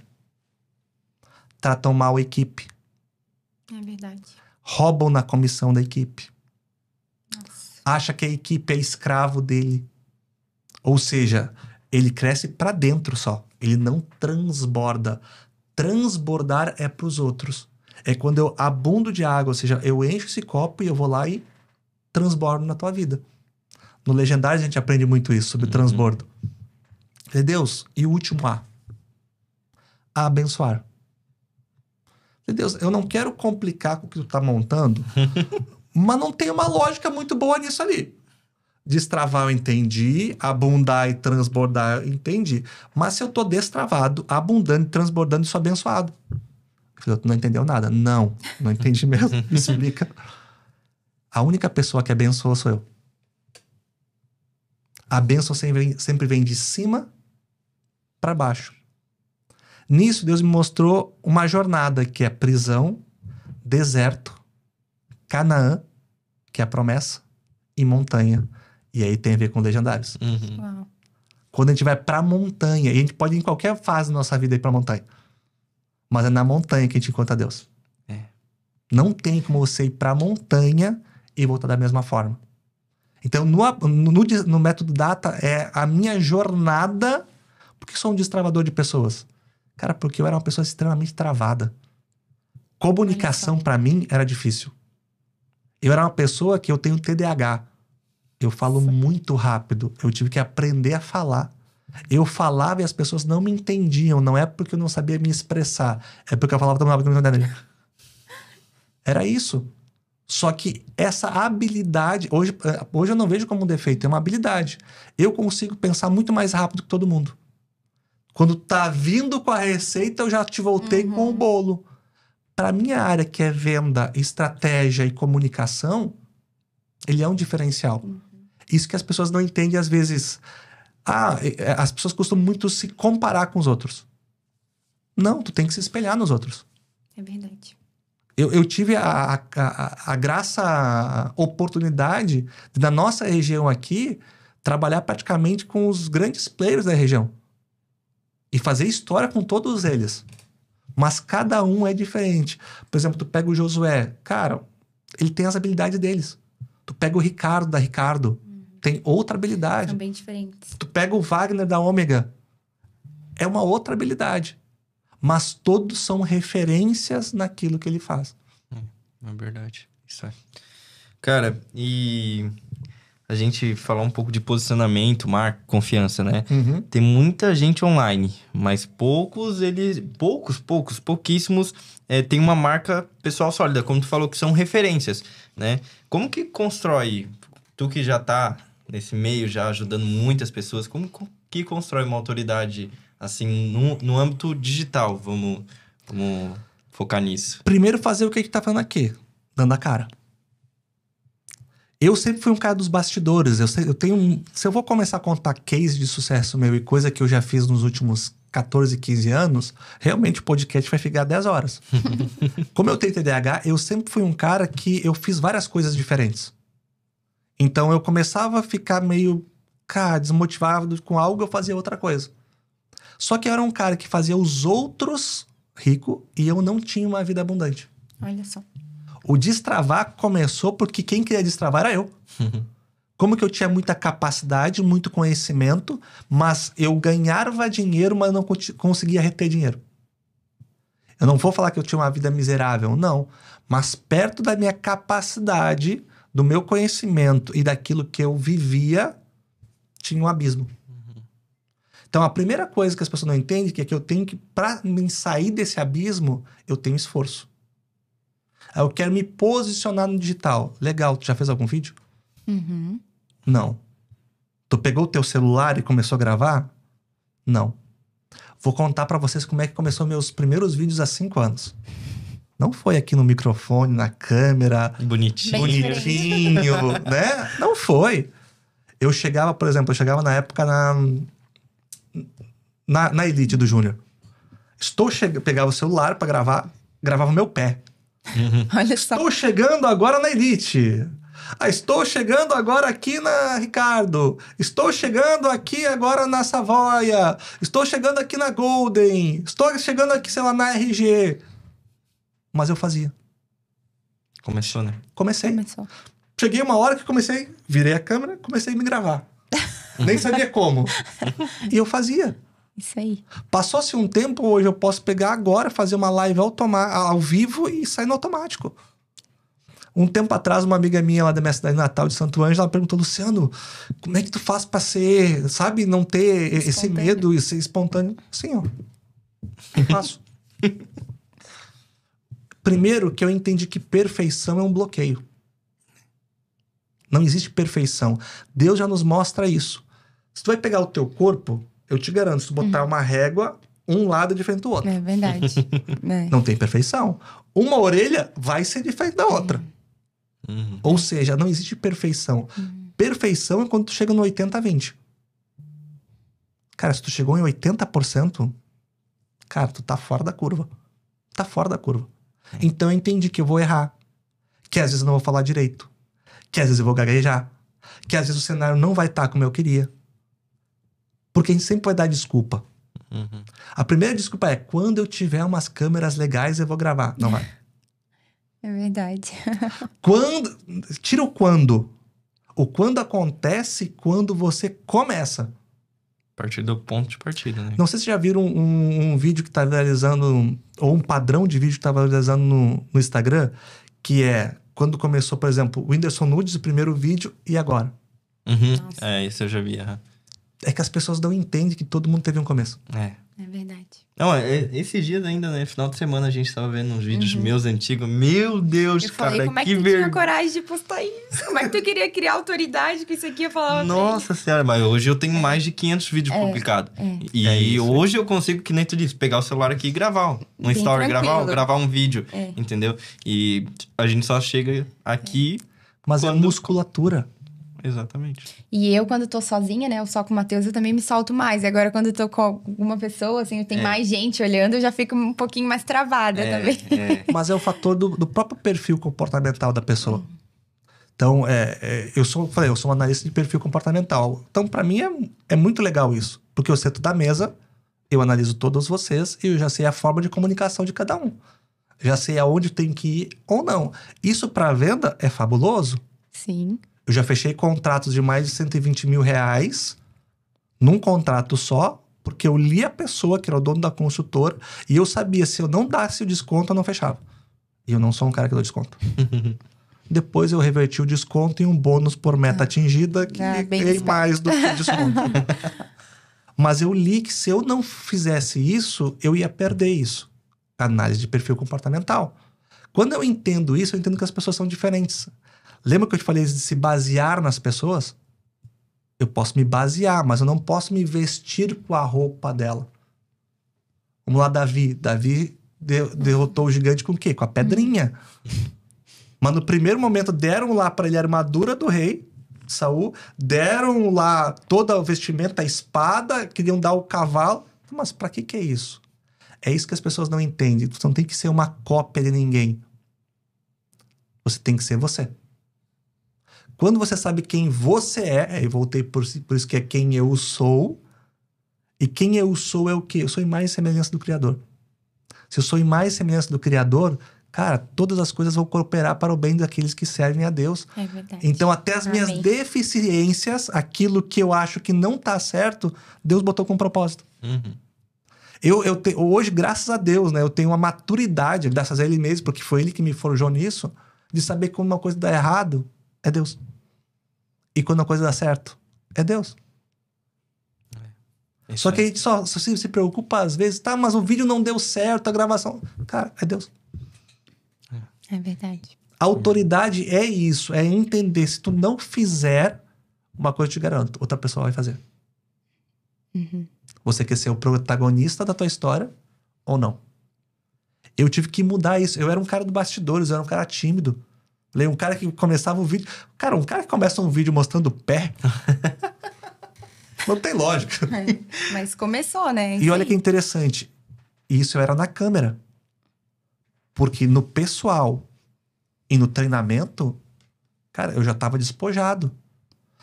Tratam mal a equipe.
É verdade.
Roubam na comissão da equipe.
Nossa.
Acha que a equipe é escravo dele. Ou seja, ele cresce pra dentro só. Ele não transborda. Transbordar é pros outros. É quando eu abundo de água, ou seja, eu encho esse copo e eu vou lá e transbordo na tua vida. No Legendário a gente aprende muito isso, sobre transbordo. Falei, Deus, e o último A? Abençoar. Falei, Deus, eu não quero complicar com o que tu tá montando, mas não tem uma lógica muito boa nisso ali. Destravar eu entendi, abundar e transbordar eu entendi. Mas se eu tô destravado, abundando e transbordando, eu sou abençoado. Eu falei, tu não entendeu nada. Não entendi mesmo. Me explica. A única pessoa que abençoa sou eu. A bênção sempre vem de cima para baixo. Nisso, Deus me mostrou uma jornada que é prisão, deserto, Canaã, que é a promessa, e montanha. E aí tem a ver com legendários.
Uau.
Quando a gente vai pra montanha, e a gente pode ir em qualquer fase da nossa vida ir pra montanha. Mas é na montanha que a gente encontra Deus. Não tem como você ir pra montanha e voltar da mesma forma. Então, no método Data, é a minha jornada. Por que sou um destravador de pessoas? Cara, porque eu era uma pessoa extremamente travada. Comunicação, pra mim, era difícil. Eu era uma pessoa que eu tenho TDAH. Eu falo muito rápido. Eu tive que aprender a falar. Eu falava e as pessoas não me entendiam. Não é porque eu não sabia me expressar. É porque eu falava tão rápido que não me entendiam. Era isso. Só que essa habilidade... Hoje eu não vejo como um defeito. É uma habilidade. Eu consigo pensar muito mais rápido que todo mundo. Quando tá vindo com a receita, eu já te voltei com o bolo. Para minha área, que é venda, estratégia e comunicação, ele é um diferencial. Isso que as pessoas não entendem às vezes. As pessoas costumam muito se comparar com os outros. Não, tu tem que se espelhar nos outros.
É verdade.
Eu tive a graça, a oportunidade de, na nossa região aqui, trabalhar praticamente com os grandes players da região. E fazer história com todos eles. Mas cada um é diferente. Por exemplo, tu pega o Josué. Cara, ele tem as habilidades deles. Tu pega o Ricardo da Ricardo. Tem outra habilidade.
São bem diferentes.
Tu pega o Wagner da Ômega. É uma outra habilidade. Mas todos são referências naquilo que ele faz.
É verdade. Isso é. Cara, e a gente falar um pouco de posicionamento, marca, confiança, né? Tem muita gente online, mas pouquíssimos tem uma marca pessoal sólida, como tu falou, que são referências, né? Como que constrói, tu que já tá nesse meio, já ajudando muitas pessoas, como que constrói uma autoridade, assim, no âmbito digital? Vamos focar nisso.
Primeiro fazer o que a gente tá falando aqui, dando a cara. Eu sempre fui um cara dos bastidores. Se eu vou começar a contar case de sucesso meu e coisa que eu já fiz nos últimos 14, 15 anos, realmente o podcast vai ficar 10 horas. Como eu tenho TDAH, eu sempre fui um cara que eu fiz várias coisas diferentes. Então eu começava a ficar meio, desmotivado com algo, eu fazia outra coisa. Só que eu era um cara que fazia os outros rico e eu não tinha uma vida abundante.
Olha só.
O destravar começou porque quem queria destravar era eu. Como que eu tinha muita capacidade, muito conhecimento, mas eu ganhava dinheiro, mas não conseguia reter dinheiro. Eu não vou falar que eu tinha uma vida miserável, não. Mas perto da minha capacidade, do meu conhecimento e daquilo que eu vivia, tinha um abismo. Então, a primeira coisa que as pessoas não entendem é que eu tenho que, para me sair desse abismo, eu tenho esforço. Eu quero me posicionar no digital. Legal, tu já fez algum vídeo? Não. Tu pegou o teu celular e começou a gravar? Não. Vou contar pra vocês como é que começou meus primeiros vídeos há 5 anos. Não foi aqui no microfone, na câmera. Bonitinho, né? Não foi. Eu chegava, por exemplo, na época na Elite do Júnior. Pegava o celular pra gravar, gravava o meu pé.
Olha só.
Estou chegando agora na Elite. Estou chegando agora aqui na Ricardo. Estou chegando aqui agora na Savoia. Estou chegando aqui na Golden. Estou chegando aqui, sei lá, na RG. Mas eu fazia.
Começou, né?
Começou. Cheguei uma hora que virei a câmera, comecei a me gravar. Nem sabia como. E eu fazia.
Isso aí.
Passou-se um tempo, hoje eu posso pegar agora, fazer uma live ao vivo e sair no automático. Um tempo atrás, uma amiga minha lá da minha cidade natal, de Santo Ângelo, ela perguntou, Luciano, como é que tu faz pra ser, sabe, não ter esse medo e ser espontâneo? Assim, ó. Eu faço. Primeiro que eu entendi que perfeição é um bloqueio. Não existe perfeição. Deus já nos mostra isso. Se tu vai pegar o teu corpo, eu te garanto, se tu botar uma régua, um lado é diferente do outro.
É verdade.
Não tem perfeição. Uma orelha vai ser diferente da outra. Ou seja, não existe perfeição. Perfeição é quando tu chega no 80-20. Cara, se tu chegou em 80%, cara, tu tá fora da curva. Tá fora da curva. Então eu entendi que eu vou errar. Que às vezes eu não vou falar direito. Que às vezes eu vou gaguejar. Que às vezes o cenário não vai estar como eu queria. Porque a gente sempre vai dar desculpa. A primeira desculpa é, quando eu tiver umas câmeras legais eu vou gravar. Não vai.
É verdade.
Quando... Tira o quando. O quando acontece quando você começa.
A partir do ponto de partida, né?
Não sei se já viram um vídeo que tá viralizando, ou um padrão de vídeo que tá viralizando no Instagram, que é quando começou, por exemplo, o Whindersson Nunes, o primeiro vídeo, e agora?
Esse eu já vi.
É que as pessoas não entendem que todo mundo teve um começo.
É verdade.
Não, esses dias ainda, né? Final de semana a gente tava vendo uns vídeos meus antigos. Meu Deus,
Eu
cara,
falei, como é que tu tinha coragem de postar isso? Como é que tu queria criar autoridade com isso aqui? Eu falava,
Nossa senhora, mas hoje eu tenho mais de 500 vídeos publicados. E hoje eu consigo, que nem tu disse, pegar o celular aqui e gravar um story, gravar um vídeo, entendeu? E a gente só chega aqui...
Mas é musculatura.
Exatamente.
E eu, quando tô sozinha, né? Eu só com o Matheus, eu também me solto mais. E agora, quando eu tô com alguma pessoa, assim, tem mais gente olhando, eu já fico um pouquinho mais travada também.
Mas é o fator do próprio perfil comportamental da pessoa. Então, eu sou um analista de perfil comportamental. Então, pra mim, é muito legal isso. Porque eu sento da mesa, eu analiso todos vocês e eu já sei a forma de comunicação de cada um. Já sei aonde tem que ir ou não. Isso pra venda é fabuloso.
Sim.
Eu já fechei contratos de mais de 120 mil reais num contrato só, porque eu li a pessoa, que era o dono da consultora, e eu sabia, se eu não desse o desconto, eu não fechava. E eu não sou um cara que dá desconto. Depois eu reverti o desconto em um bônus por meta atingida, que ganhei mais do que o desconto. Mas eu li que se eu não fizesse isso, eu ia perder isso. Análise de perfil comportamental. Quando eu entendo isso, eu entendo que as pessoas são diferentes. Lembra que eu te falei de se basear nas pessoas? Eu posso me basear, mas eu não posso me vestir com a roupa dela. Vamos lá, Davi. Davi derrotou o gigante com o quê? Com a pedrinha. Mas no primeiro momento deram lá para ele a armadura do rei, Saul, deram lá toda a vestimenta, a espada, queriam dar o cavalo. Mas para que é isso? É isso que as pessoas não entendem. Você não tem que ser uma cópia de ninguém. Você tem que ser você. Quando você sabe quem você é, eu voltei por isso que é quem eu sou. E quem eu sou é o quê? Eu sou imagem e semelhança do Criador. Se eu sou imagem e semelhança do Criador, cara, todas as coisas vão cooperar para o bem daqueles que servem a Deus.
É verdade.
Então, até as minhas deficiências, aquilo que eu acho que não tá certo, Deus botou com propósito. Hoje, graças a Deus, né, eu tenho uma maturidade, graças a Ele mesmo, porque foi Ele que me forjou nisso, de saber que quando uma coisa dá errado, é Deus. E quando a coisa dá certo, é Deus. Só que a gente só se preocupa às vezes, tá, mas o vídeo não deu certo, a gravação... Cara, é Deus.
É verdade.
A autoridade é isso, é entender. Se tu não fizer, uma coisa eu te garanto, outra pessoa vai fazer. Você quer ser o protagonista da tua história ou não? Eu tive que mudar isso. Eu era um cara do bastidores, eu era um cara tímido. Um cara que começava um vídeo... Cara, um cara que começa um vídeo mostrando o pé... não tem lógica.
Mas começou, né?
E olha que interessante. Isso eu era na câmera. Porque no pessoal e no treinamento, cara, eu já estava despojado.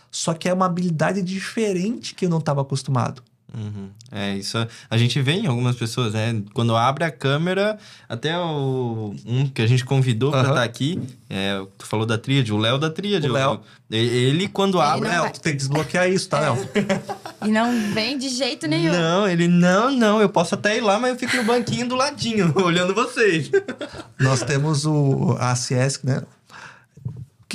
Só que é uma habilidade diferente que eu não estava acostumado.
Isso a gente vê em algumas pessoas, né? Quando abre a câmera, até um que a gente convidou pra estar aqui, tu falou da tríade, o Léo da tríade.
O Léo.
Ele quando abre...
Léo, tu tem que desbloquear isso, tá, Léo?
E não vem de jeito nenhum.
Não, eu posso até ir lá, mas eu fico no banquinho do ladinho, olhando vocês.
Nós temos a ACS, né?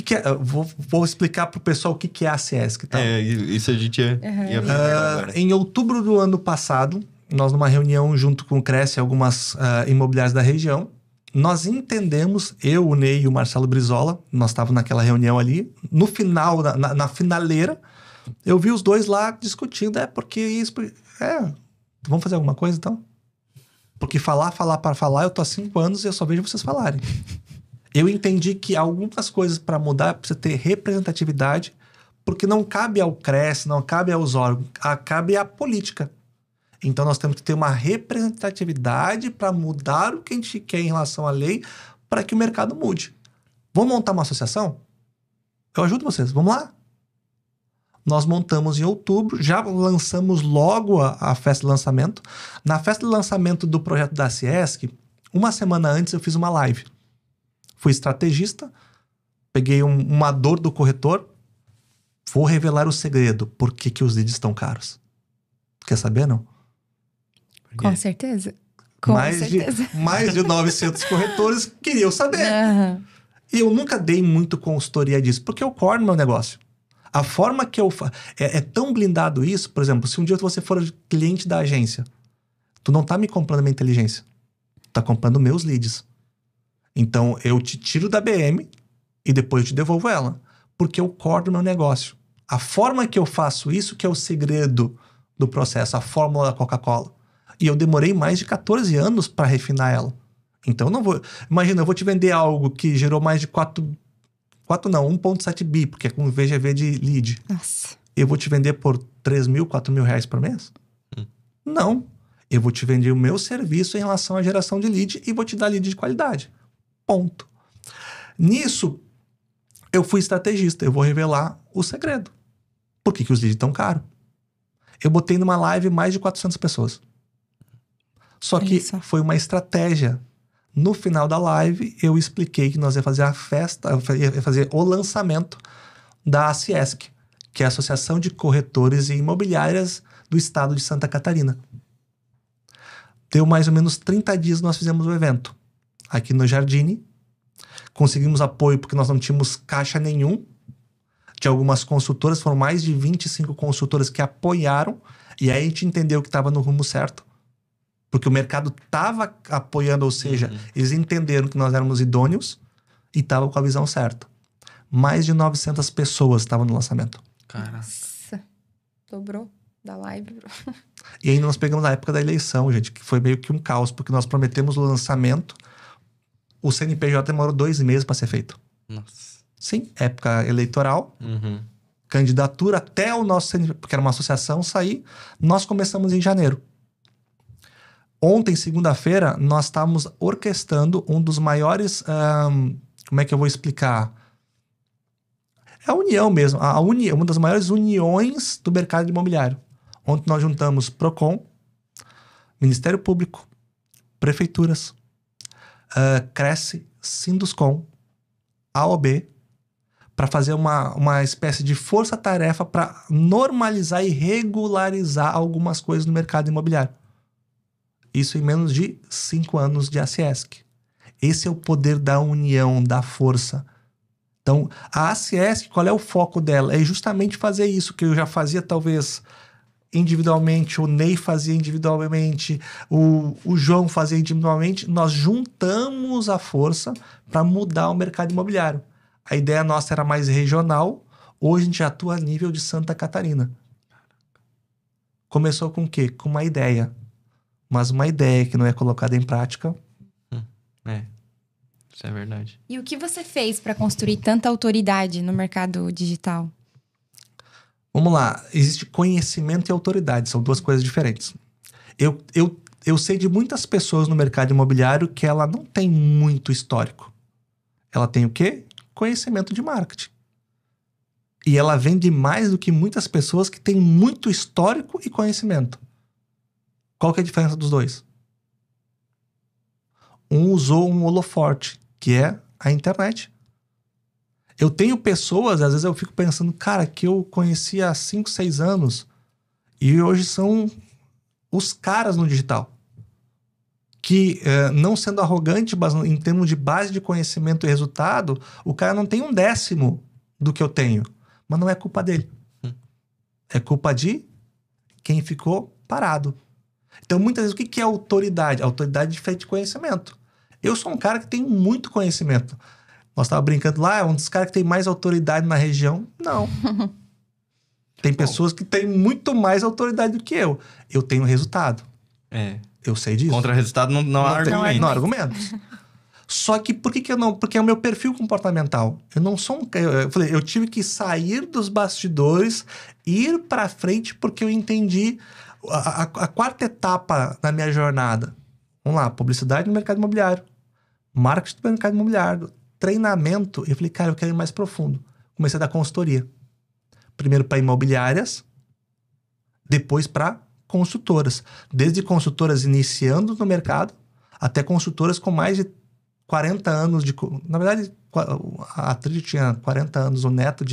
que é? Vou explicar pro pessoal o que é a CIESC. Tá?
Isso a gente ia agora.
Em outubro do ano passado, nós numa reunião junto com o Cresce e algumas imobiliárias da região, nós entendemos, eu, o Ney e o Marcelo Brizola, nós estávamos naquela reunião ali, no final, na finaleira, eu vi os dois lá discutindo, porque isso... vamos fazer alguma coisa então? Porque falar para falar, eu tô há 5 anos e eu só vejo vocês falarem. Eu entendi que algumas coisas para mudar precisa ter representatividade, porque não cabe ao Cresce, não cabe aos órgãos, cabe à política. Então, nós temos que ter uma representatividade para mudar o que a gente quer em relação à lei para que o mercado mude. Vamos montar uma associação? Eu ajudo vocês. Vamos lá. Nós montamos em outubro, já lançamos logo a festa de lançamento. Na festa de lançamento do projeto da CIESC, uma semana antes eu fiz uma live. Fui estrategista, peguei uma dor do corretor, vou revelar o segredo. Por que os leads estão caros? Quer saber, não?
Com certeza.
Mais de 900 corretores queriam saber. E eu nunca dei muito consultoria disso, porque eu core no meu negócio. A forma que eu faço... É tão blindado isso, por exemplo, se um dia você for cliente da agência, tu não tá me comprando minha inteligência. Tu tá comprando meus leads. Então, eu te tiro da BM e depois eu te devolvo ela. Porque eu core do meu negócio. A forma que eu faço isso que é o segredo do processo, a fórmula da Coca-Cola. E eu demorei mais de 14 anos para refinar ela. Então, não vou... Imagina, eu vou te vender algo que gerou mais de 1,7 bi, porque é com VGV de lead.
Nossa.
Eu vou te vender por 3 mil, 4 mil reais por mês? Não. Eu vou te vender o meu serviço em relação à geração de lead e vou te dar lead de qualidade. Ponto. Nisso, eu fui estrategista. Eu vou revelar o segredo. Por que os leads estão caros? Eu botei numa live mais de 400 pessoas. Só que foi uma estratégia. No final da live, eu expliquei que nós ia fazer a festa, ia fazer o lançamento da ACIESC, que é a Associação de Corretores e Imobiliárias do Estado de Santa Catarina. Deu mais ou menos 30 dias nós fizemos o evento. Aqui no Jardine. Conseguimos apoio porque nós não tínhamos caixa nenhum. De algumas consultoras, foram mais de 25 consultoras que apoiaram. E aí a gente entendeu que estava no rumo certo. Porque o mercado estava apoiando, ou seja, eles entenderam que nós éramos idôneos e estavam com a visão certa. Mais de 900 pessoas estavam no lançamento.
Caraca.
Nossa, dobrou da live.
E aí nós pegamos a época da eleição, gente, que foi meio que um caos, porque nós prometemos o lançamento, o CNPJ demorou 2 meses para ser feito.
Nossa.
Sim, época eleitoral, candidatura até o nosso CNPJ, porque era uma associação, sair. Nós começamos em janeiro. Ontem, segunda-feira, nós estávamos orquestrando um dos maiores... como é que eu vou explicar? É a união mesmo. Uma das maiores uniões do mercado imobiliário. Ontem nós juntamos Procon, Ministério Público, Prefeituras, Cresce, Sinduscom, AOB, para fazer uma espécie de força-tarefa para normalizar e regularizar algumas coisas no mercado imobiliário. Isso em menos de 5 anos de ACIESC. Esse é o poder da união, da força. Então, a ACIESC, qual é o foco dela? É justamente fazer isso que eu já fazia, talvez, individualmente, o Ney fazia individualmente, o João fazia individualmente. Nós juntamos a força para mudar o mercado imobiliário. A ideia nossa era mais regional, hoje a gente atua a nível de Santa Catarina. Começou com o quê? Com uma ideia. Mas uma ideia que não é colocada em prática.
Isso é verdade.
E o que você fez para construir tanta autoridade no mercado digital?
Vamos lá. Existe conhecimento e autoridade. São 2 coisas diferentes. Eu sei de muitas pessoas no mercado imobiliário que ela não tem muito histórico. Ela tem o quê? Conhecimento de marketing. E ela vende mais do que muitas pessoas que têm muito histórico e conhecimento. Qual que é a diferença dos dois? Um usou um holoforte, que é a internet. Eu tenho pessoas, às vezes eu fico pensando, cara, que eu conhecia há 5, 6 anos e hoje são os caras no digital. que, não sendo arrogante, mas em termos de base de conhecimento e resultado, o cara não tem 1/10 do que eu tenho. Mas não é culpa dele. É culpa de quem ficou parado. Então, muitas vezes, o que é autoridade? Autoridade é diferente de conhecimento. Eu sou um cara que tem muito conhecimento. Nós estávamos brincando lá, é um dos caras que tem mais autoridade na região. Não. Tem pessoas que têm muito mais autoridade do que eu. Eu tenho resultado. Eu sei disso.
Contra resultado não há argumento.
Não há argumentos. Só que por que eu não? Porque é o meu perfil comportamental. Eu não sou um... Eu falei, eu tive que sair dos bastidores, ir pra frente, porque eu entendi a quarta etapa da minha jornada. Vamos lá, publicidade no mercado imobiliário, marketing no mercado imobiliário, treinamento. Eu falei, cara, eu quero ir mais profundo. Comecei a dar consultoria. Primeiro para imobiliárias, depois para consultoras. Desde consultoras iniciando no mercado, até consultoras com mais de 40 anos de... Na verdade, a Trid tinha 40 anos, o neto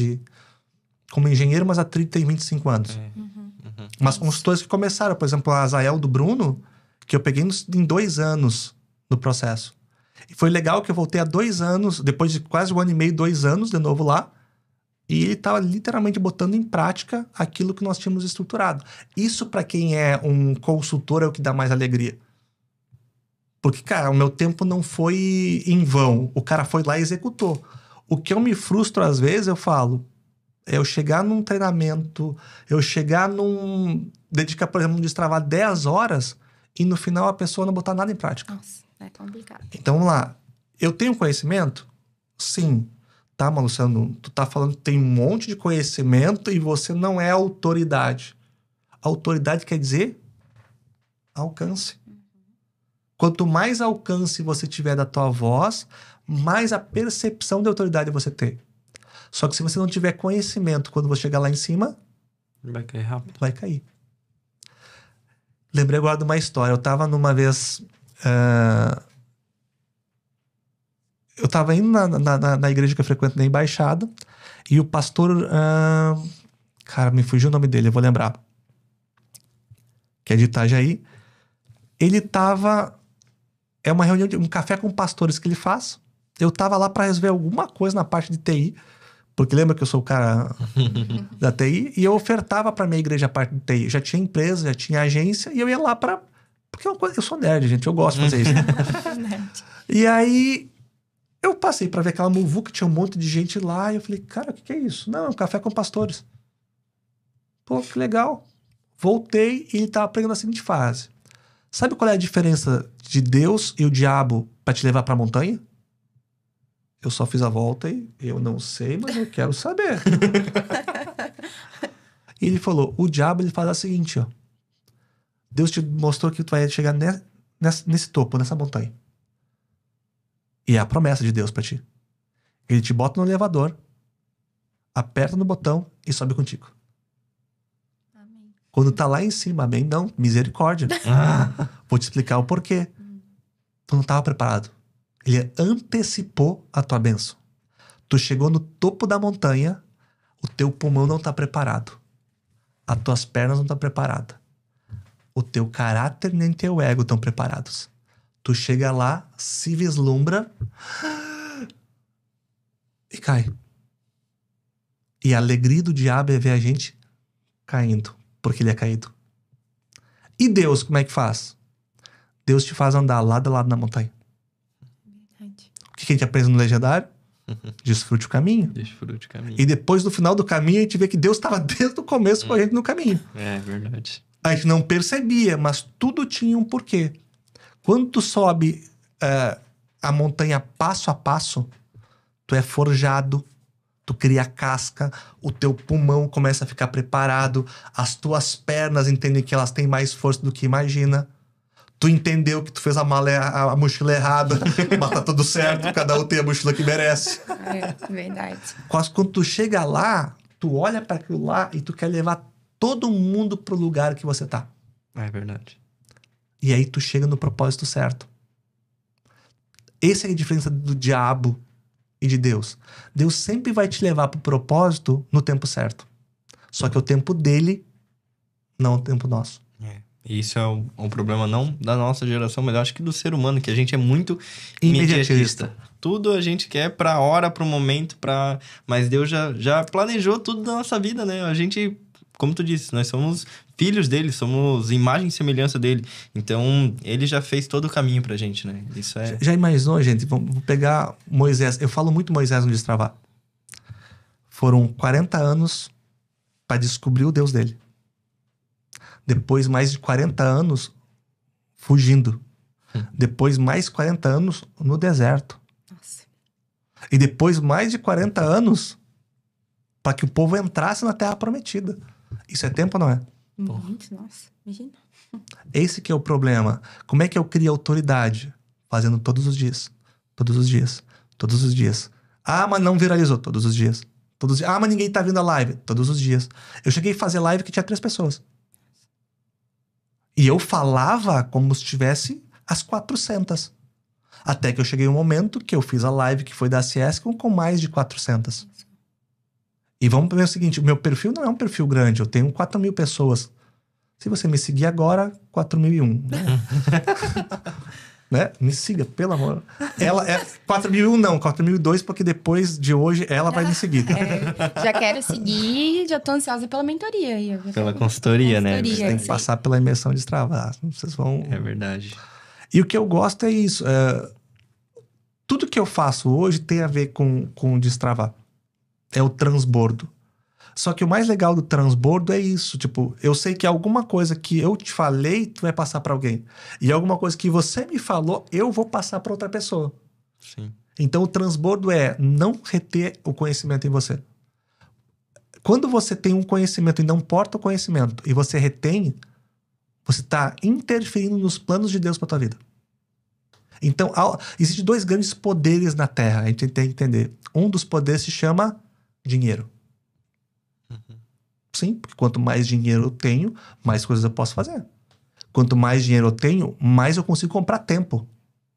como engenheiro, mas a Trid tem 25 anos. Mas consultores que começaram, por exemplo, a Azael do Bruno, que eu peguei em 2 anos no processo. E foi legal que eu voltei há 2 anos, depois de quase 1 ano e meio, 2 anos de novo lá, e ele estava literalmente botando em prática aquilo que nós tínhamos estruturado. Isso, para quem é um consultor, é o que dá mais alegria. Porque, cara, o meu tempo não foi em vão. O cara foi lá e executou. O que eu me frustro às vezes, eu falo, é eu chegar num treinamento, eu chegar dedicar, por exemplo, destravar 10 horas e no final a pessoa não botar nada em prática.
Nossa, é complicado.
Então, vamos lá. Eu tenho conhecimento? Sim. Tá, Luciano? Tu tá falando que tem um monte de conhecimento e você não é autoridade. Autoridade quer dizer alcance. Quanto mais alcance você tiver da tua voz, mais a percepção de autoridade você tem. Só que se você não tiver conhecimento, quando você chegar lá em cima...
Vai cair rápido.
Vai cair. Lembrei agora de uma história. Eu tava numa vez... eu tava indo na igreja que eu frequento na Embaixada, e o pastor... cara, me fugiu o nome dele, eu vou lembrar. Que é de Itajaí. Ele tava... É uma reunião, um café com pastores que ele faz. Eu tava lá para resolver alguma coisa na parte de TI, porque lembra que eu sou o cara da TI, e eu ofertava para minha igreja a parte de TI. Já tinha empresa, já tinha agência, e eu ia lá para... Porque eu sou nerd, gente, eu gosto de fazer isso. E aí, eu passei para ver aquela muvuca, tinha um monte de gente lá, e eu falei, cara, o que é isso? Não, é um café com pastores. Pô, que legal. Voltei e ele tava pregando a seguinte frase. Sabe qual é a diferença de Deus e o diabo para te levar para a montanha? Eu só fiz a volta e eu não sei, mas eu quero saber. E ele falou, o diabo ele faz o seguinte, ó. Deus te mostrou que tu vai chegar nesse topo, nessa montanha. E é a promessa de Deus para ti. Ele te bota no elevador, aperta no botão e sobe contigo. Quando tá lá em cima, amém? Não, misericórdia. Vou te explicar o porquê. Tu não estava preparado. Ele antecipou a tua bênção. Tu chegou no topo da montanha, o teu pulmão não tá preparado. As tuas pernas não estão preparadas. O teu caráter nem teu ego estão preparados. Tu chega lá, se vislumbra e cai. E a alegria do diabo é ver a gente caindo. Porque ele é caído. E Deus, como é que faz? Deus te faz andar lado a lado na montanha. O que a gente aprende no Legendário? Desfrute o caminho.
Desfrute o caminho.
E depois, no final do caminho, a gente vê que Deus estava desde o começo com a gente no caminho.
É verdade.
A gente não percebia, mas tudo tinha um porquê. Quando tu sobe a montanha passo a passo, tu é forjado, tu cria casca, o teu pulmão começa a ficar preparado, as tuas pernas entendem que elas têm mais força do que imagina. Tu entendeu que tu fez a mochila errada, mas tá tudo certo, cada um tem a mochila que merece.
É, verdade.
Quando tu chega lá, tu olha para aquilo lá e tu quer levar todo mundo pro lugar que você tá.
É verdade.
E aí tu chega no propósito certo. Essa é a diferença do diabo e de Deus. Deus sempre vai te levar pro propósito no tempo certo. Só que o tempo dele não é o tempo nosso.
Isso é um problema não da nossa geração, mas eu acho que do ser humano, que a gente é muito
Imediatista.
imediatista. Tudo a gente quer pra hora, pro momento, mas Deus já planejou tudo da nossa vida, né? A gente, como tu disse, nós somos filhos dele, somos imagem e semelhança dele. Então, ele já fez todo o caminho pra gente, né? Isso é...
Já imaginou, gente? Vamos pegar Moisés. Eu falo muito Moisés no Destravar. Foram 40 anos para descobrir o Deus dele. Depois, mais de 40 anos fugindo. Depois, mais 40 anos no deserto.
Nossa.
E depois, mais de 40 anos para que o povo entrasse na Terra Prometida. Isso é tempo, não é?
Muito, nossa. Imagina.
Esse que é o problema. Como é que eu crio autoridade? Fazendo todos os dias. Todos os dias. Todos os dias. Ah, mas não viralizou. Todos os dias. Todos os dias. Ah, mas ninguém tá vindo a live. Todos os dias. Eu cheguei a fazer live que tinha 3 pessoas. E eu falava como se tivesse as 400. Até que eu cheguei um momento que eu fiz a live que foi da CS com mais de 400. E vamos ver o seguinte, o meu perfil não é um perfil grande, eu tenho 4.000 pessoas. Se você me seguir agora, 4.001. Né? Me siga, pelo amor. Ela é 4.001 não, 4.002, porque depois de hoje ela vai me seguir.
Já quero seguir, já tô ansiosa pela mentoria.
Pela consultoria, né?
Consultoria.
Tem que passar pela imersão de Destravar. Vocês vão...
É verdade.
E o que eu gosto é isso. Tudo que eu faço hoje tem a ver com Destravar. É o transbordo. Só que o mais legal do transbordo é isso. Tipo, eu sei que alguma coisa que eu te falei, tu vai passar pra alguém. E alguma coisa que você me falou, eu vou passar pra outra pessoa.
Sim.
Então, o transbordo é não reter o conhecimento em você. Quando você tem um conhecimento e não porta o conhecimento, e você retém, você está interferindo nos planos de Deus para tua vida. Então, existem 2 grandes poderes na Terra. A gente tem que entender. Um dos poderes se chama dinheiro. Sim, porque quanto mais dinheiro eu tenho, mais coisas eu posso fazer. Quanto mais dinheiro eu tenho, mais eu consigo comprar tempo.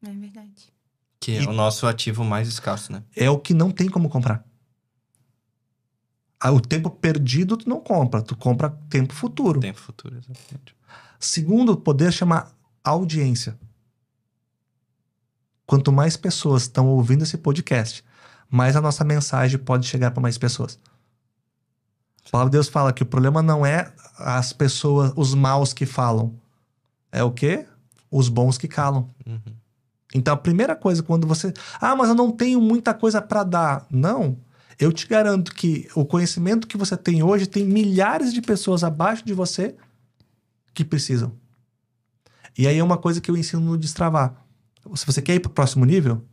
É verdade.
Que é o nosso ativo mais escasso, né?
É o que não tem como comprar. O tempo perdido tu não compra, tu compra tempo futuro.
Tempo futuro, exatamente.
Segundo poder chama audiência. Quanto mais pessoas estão ouvindo esse podcast, mais a nossa mensagem pode chegar para mais pessoas. A palavra de Deus fala que o problema não é as pessoas, os maus que falam. É o quê? Os bons que calam.
Uhum.
Então a primeira coisa quando você... Ah, mas eu não tenho muita coisa para dar. Não. Eu te garanto que o conhecimento que você tem hoje tem milhares de pessoas abaixo de você que precisam. E aí é uma coisa que eu ensino no Destravar. Se você quer ir para o próximo nível,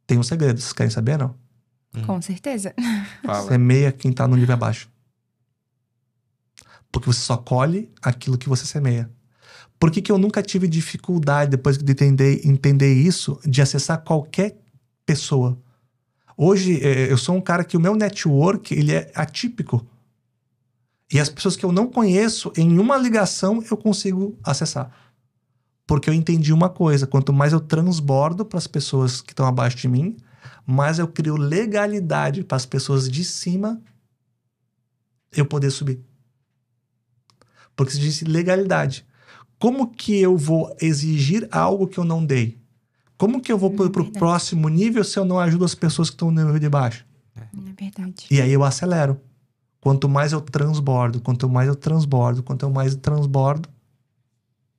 tem um segredo. Vocês querem saber, não?
Com certeza.
Fala.
Semeia quem tá no nível abaixo. Porque você só colhe aquilo que você semeia. Por que eu nunca tive dificuldade, depois de entender isso, de acessar qualquer pessoa? Hoje, eu sou um cara que o meu network, ele é atípico. E as pessoas que eu não conheço, em uma ligação, eu consigo acessar. Porque eu entendi uma coisa, quanto mais eu transbordo para as pessoas que estão abaixo de mim, mais eu crio legalidade para as pessoas de cima eu poder subir. Porque se diz legalidade. Como que eu vou exigir algo que eu não dei? Como que eu vou para o próximo nível se eu não ajudo as pessoas que estão no nível de baixo?
É verdade.
E aí eu acelero. Quanto mais eu transbordo, quanto mais eu transbordo, quanto mais eu transbordo,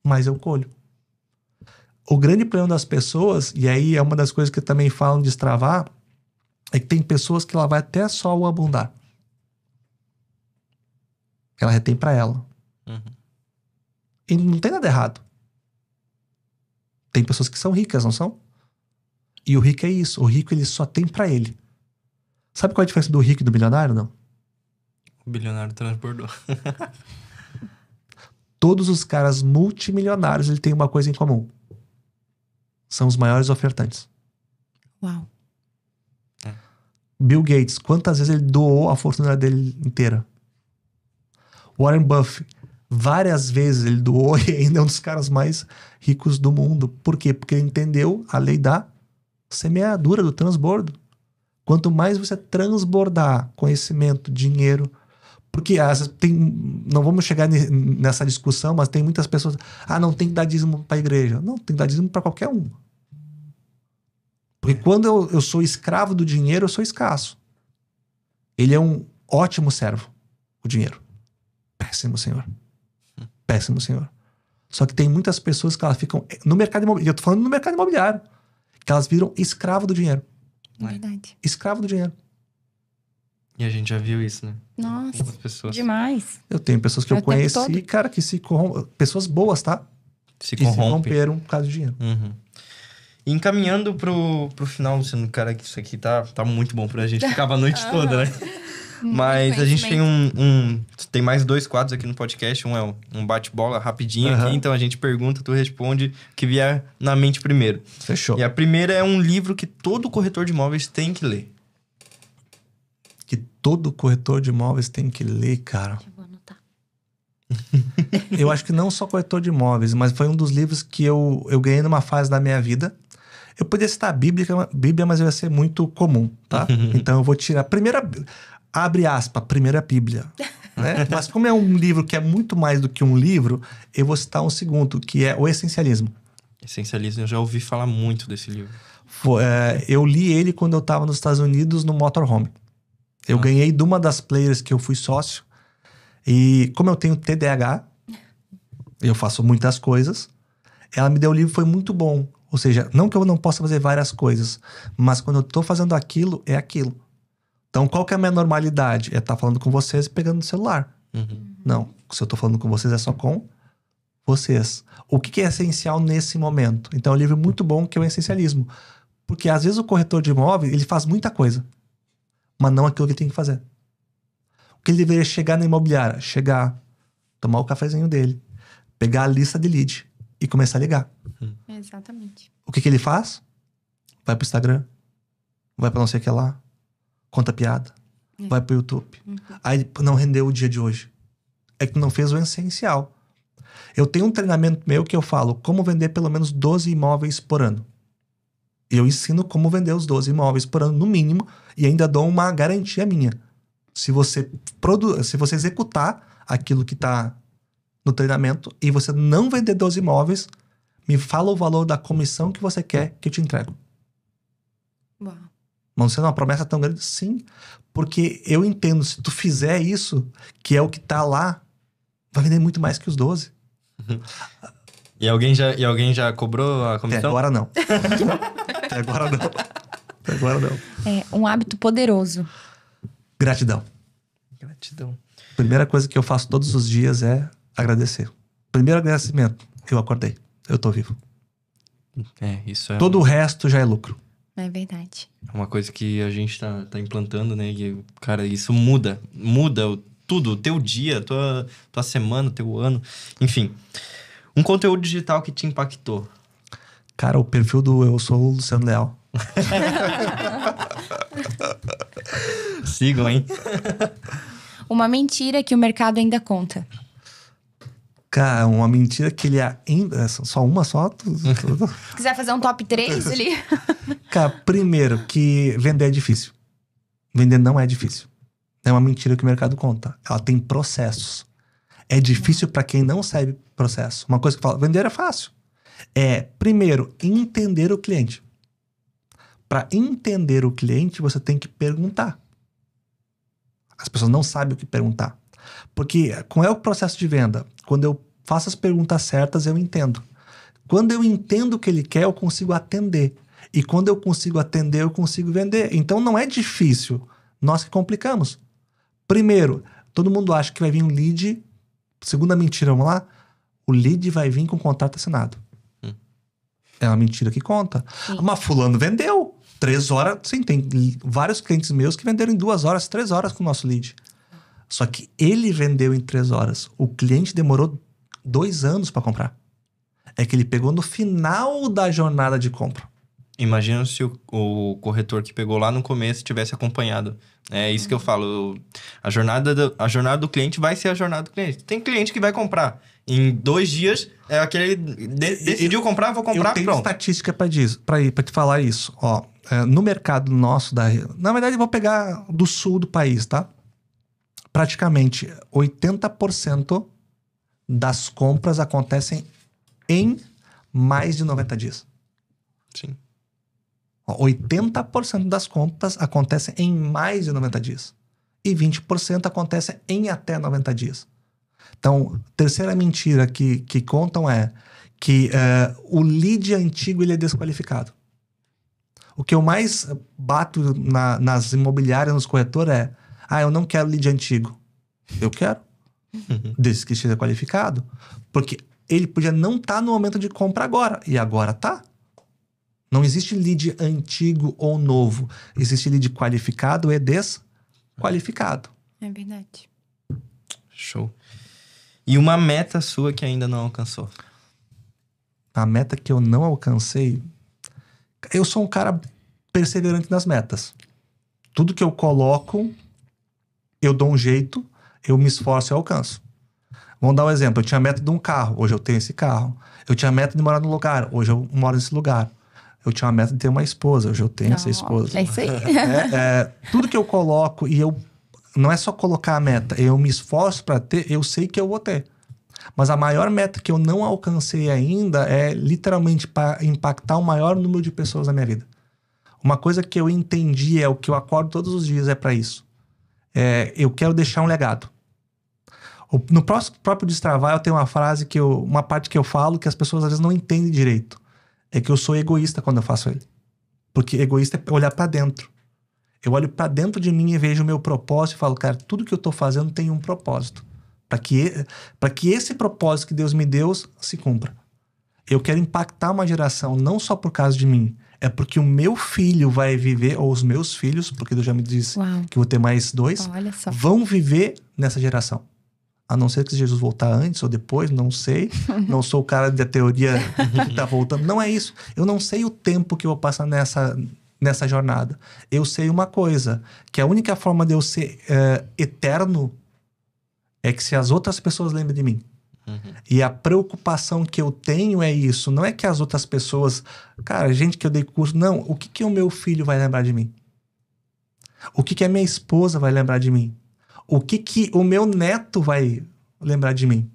mais eu colho. O grande problema das pessoas, e aí é uma das coisas que também falam de Destravar, é que tem pessoas que ela vai até só o abundar. Ela retém para ela.
Uhum.
E não tem nada errado. Tem pessoas que são ricas, não são? E o rico é isso. O rico, ele só tem pra ele. Sabe qual é a diferença do rico e do bilionário, não?
O bilionário transbordou.
Todos os caras multimilionários, ele tem uma coisa em comum. São os maiores ofertantes.
Uau.
Bill Gates, quantas vezes ele doou a fortuna dele inteira? Warren Buffett, várias vezes ele doou e ainda é um dos caras mais ricos do mundo. Por quê? Porque ele entendeu a lei da semeadura, do transbordo. Quanto mais você transbordar conhecimento, dinheiro, Porque não vamos chegar nessa discussão, mas tem muitas pessoas... não tem que dar dízimo para a igreja. Não, tem que dar dízimo para qualquer um. Porque quando eu sou escravo do dinheiro, eu sou escasso. Ele é um ótimo servo, o dinheiro. Péssimo, Senhor. Péssimo, Senhor. Só que tem muitas pessoas que elas ficam no mercado imobiliário. Eu tô falando no mercado imobiliário. Que elas viram escravo do dinheiro.
Verdade.
Escravo do dinheiro.
E a gente já viu isso, né?
Nossa,
pessoas
demais.
Eu tenho pessoas que eu conheci, cara, que se corrompem. Pessoas boas, tá?
Se
que
corrompem.
se corromperam por causa do dinheiro.
Uhum. E encaminhando pro final, Luciano, cara, que isso aqui tá muito bom pra gente. Ficava a noite toda, né? Mas a gente tem tem mais 2 quadros aqui no podcast. Um é um bate-bola rapidinho aqui. Então a gente pergunta, tu responde o que vier na mente primeiro.
Fechou.
E a primeira é um livro que todo corretor de imóveis tem que ler.
Que todo corretor de imóveis tem que ler, cara.
Eu vou anotar.
Eu acho que não só corretor de imóveis, mas foi um dos livros que eu ganhei numa fase da minha vida. Eu podia citar a Bíblia, mas ia ser muito comum, tá? Então eu vou tirar a primeira... Abre aspas, primeira Bíblia. Né? Mas como é um livro que é muito mais do que um livro, eu vou citar um segundo, que é o Essencialismo.
Essencialismo, eu já ouvi falar muito desse livro.
Eu li ele quando eu estava nos Estados Unidos, no motorhome. Eu ganhei de uma das players que eu fui sócio. E como eu tenho TDAH, eu faço muitas coisas, ela me deu o livro, foi muito bom. Ou seja, não que eu não possa fazer várias coisas, mas quando eu tô fazendo aquilo, é aquilo. Então, qual que é a minha normalidade? É estar falando com vocês e pegando no celular. Não, se eu tô falando com vocês é só com vocês. O que é essencial nesse momento? Então, é um livro muito bom que é o Essencialismo. Porque às vezes o corretor de imóvel, ele faz muita coisa, mas não aquilo que ele tem que fazer. O que ele deveria chegar na imobiliária? Chegar, tomar o cafezinho dele, pegar a lista de lead e começar a ligar.
Exatamente.
O que ele faz? Vai pro Instagram, vai pra não sei o que lá, conta piada, vai pro YouTube. Aí não rendeu o dia de hoje. É que tu não fez o essencial. Eu tenho um treinamento meu que eu falo como vender pelo menos 12 imóveis por ano. Eu ensino como vender os 12 imóveis por ano, no mínimo, e ainda dou uma garantia minha. Se você executar aquilo que está no treinamento e você não vender 12 imóveis, me fala o valor da comissão que você quer que eu te entrego.
Uau.
Não sendo uma promessa tão grande? Sim. Porque eu entendo, se tu fizer isso, que é o que tá lá, vai vender muito mais que os 12.
E alguém já cobrou a comissão?
Até agora não. Até agora não. Até agora não.
É um hábito poderoso.
Gratidão.
Gratidão.
Primeira coisa que eu faço todos os dias é agradecer. Primeiro agradecimento, eu acordei. Eu tô vivo.
Isso é...
Todo o resto já é lucro.
É verdade.
É uma coisa que a gente tá implantando, né? E, cara, isso muda tudo. O teu dia, tua semana, teu ano. Enfim. Um conteúdo digital que te impactou.
Cara, o perfil do Eu Sou o Luciano Leal.
Sigam, hein?
Uma mentira que o mercado ainda conta.
Cara, uma mentira que ele ainda... Só uma só?
Se quiser fazer um top 3 ali.
Cara, primeiro, que vender é difícil. Vender não é difícil. É uma mentira que o mercado conta. Ela tem processos. É difícil para quem não sabe processo. Uma coisa que eu falo, vender é fácil. Primeiro, entender o cliente. Para entender o cliente, você tem que perguntar. As pessoas não sabem o que perguntar. Porque qual é o processo de venda? Quando eu faço as perguntas certas, eu entendo. Quando eu entendo o que ele quer, eu consigo atender. E quando eu consigo atender, eu consigo vender. Então não é difícil. Nós que complicamos. Primeiro, todo mundo acha que vai vir um lead. Segunda mentira, vamos lá? O lead vai vir com contrato assinado. É uma mentira que conta.
Sim.
Mas fulano vendeu. 3 horas. Sim, tem vários clientes meus que venderam em 2 horas, 3 horas com o nosso lead. Só que ele vendeu em 3 horas. O cliente demorou 2 anos para comprar. É que ele pegou no final da jornada de compra.
Imagina se o corretor que pegou lá no começo tivesse acompanhado. É isso que eu falo. A jornada do cliente vai ser a jornada do cliente. Tem cliente que vai comprar. Em 2 dias, é aquele... decidiu comprar, vou comprar,
eu tenho
pronto.
Estatística para te falar isso. Ó, no mercado nosso, na verdade, eu vou pegar do sul do país, tá? praticamente 80% das compras acontecem em mais de 90 dias.
Sim.
80% das compras acontecem em mais de 90 dias. E 20% acontecem em até 90 dias. Então, terceira mentira que contam é que o lead antigo ele é desqualificado. O que eu mais bato nas imobiliárias, nos corretores é: eu não quero lead antigo. Eu quero. Desde que esteja qualificado. Porque ele podia não estar no momento de compra agora. E agora tá. Não existe lead antigo ou novo. Existe lead qualificado e desqualificado.
É verdade.
Show. E uma meta sua que ainda não alcançou?
A meta que eu não alcancei... Eu sou um cara perseverante nas metas. Tudo que eu coloco, eu dou um jeito, eu me esforço e alcanço. Vamos dar um exemplo. Eu tinha a meta de um carro, hoje eu tenho esse carro. Eu tinha a meta de morar num lugar, hoje eu moro nesse lugar. Eu tinha a meta de ter uma esposa, hoje eu tenho essa esposa.
É isso aí.
Tudo que eu coloco, e eu não é só colocar a meta, eu me esforço para ter, eu sei que eu vou ter. Mas a maior meta que eu não alcancei ainda é literalmente para impactar o maior número de pessoas na minha vida. Uma coisa que eu entendi o que eu acordo todos os dias é para isso. Eu quero deixar um legado. No próprio Destravar eu tenho uma frase uma parte que eu falo que as pessoas às vezes não entendem direito. É que eu sou egoísta quando eu faço ele. Porque egoísta é olhar para dentro. Eu olho para dentro de mim e vejo o meu propósito e falo, cara, tudo que eu tô fazendo tem um propósito. Para que esse propósito que Deus me deu se cumpra. Eu quero impactar uma geração não só por causa de mim, é porque o meu filho vai viver, ou os meus filhos, porque Deus já me disse que vou ter mais 2, vão viver nessa geração. A não ser que Jesus voltar antes ou depois, não sei. Não sou o cara da teoria que tá voltando. Não é isso. Eu não sei o tempo que eu vou passar nessa jornada. Eu sei uma coisa, que a única forma de eu ser eterno é que se as outras pessoas lembrem de mim. E a preocupação que eu tenho é isso. Não é que as outras pessoas... Cara, gente que eu dei curso... Não, o que o meu filho vai lembrar de mim? O que a minha esposa vai lembrar de mim? O que o meu neto vai lembrar de mim?